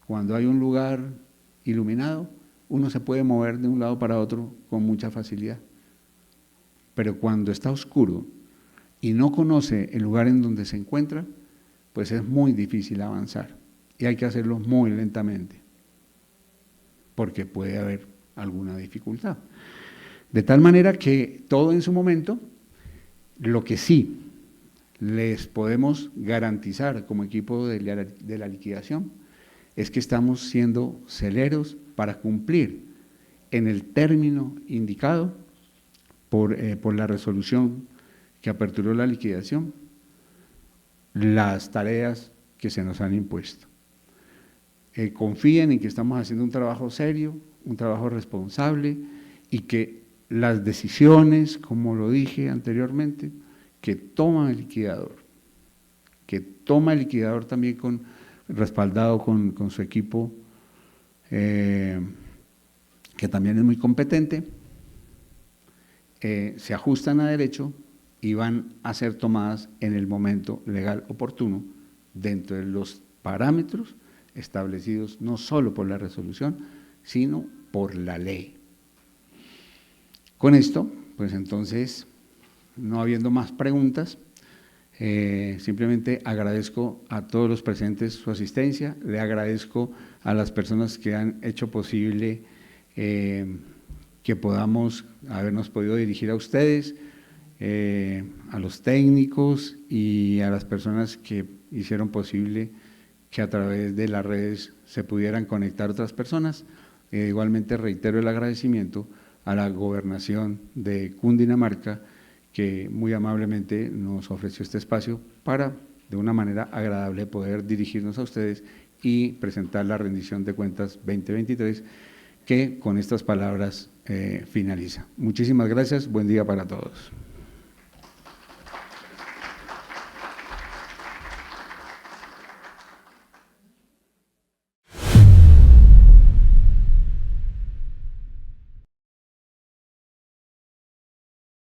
cuando hay un lugar iluminado, uno se puede mover de un lado para otro con mucha facilidad. Pero cuando está oscuro y no conoce el lugar en donde se encuentra, pues es muy difícil avanzar y hay que hacerlo muy lentamente, porque puede haber alguna dificultad. De tal manera que todo en su momento, lo que sí les podemos garantizar como equipo de la liquidación es que estamos siendo celeros para cumplir en el término indicado por la resolución que aperturó la liquidación las tareas que se nos han impuesto. Confíen en que estamos haciendo un trabajo serio, un trabajo responsable y que las decisiones, como lo dije anteriormente, que toma el liquidador también respaldado con su equipo, que también es muy competente, se ajustan a derecho y van a ser tomadas en el momento legal oportuno dentro de los parámetros establecidos no solo por la resolución, sino por la ley. Con esto, pues entonces, no habiendo más preguntas, simplemente agradezco a todos los presentes su asistencia, le agradezco a las personas que han hecho posible que podamos habernos podido dirigir a ustedes, a los técnicos y a las personas que hicieron posible que a través de las redes se pudieran conectar otras personas. Igualmente reitero el agradecimiento a la Gobernación de Cundinamarca, que muy amablemente nos ofreció este espacio para de una manera agradable poder dirigirnos a ustedes y presentar la rendición de cuentas 2023, que con estas palabras finaliza. Muchísimas gracias, buen día para todos.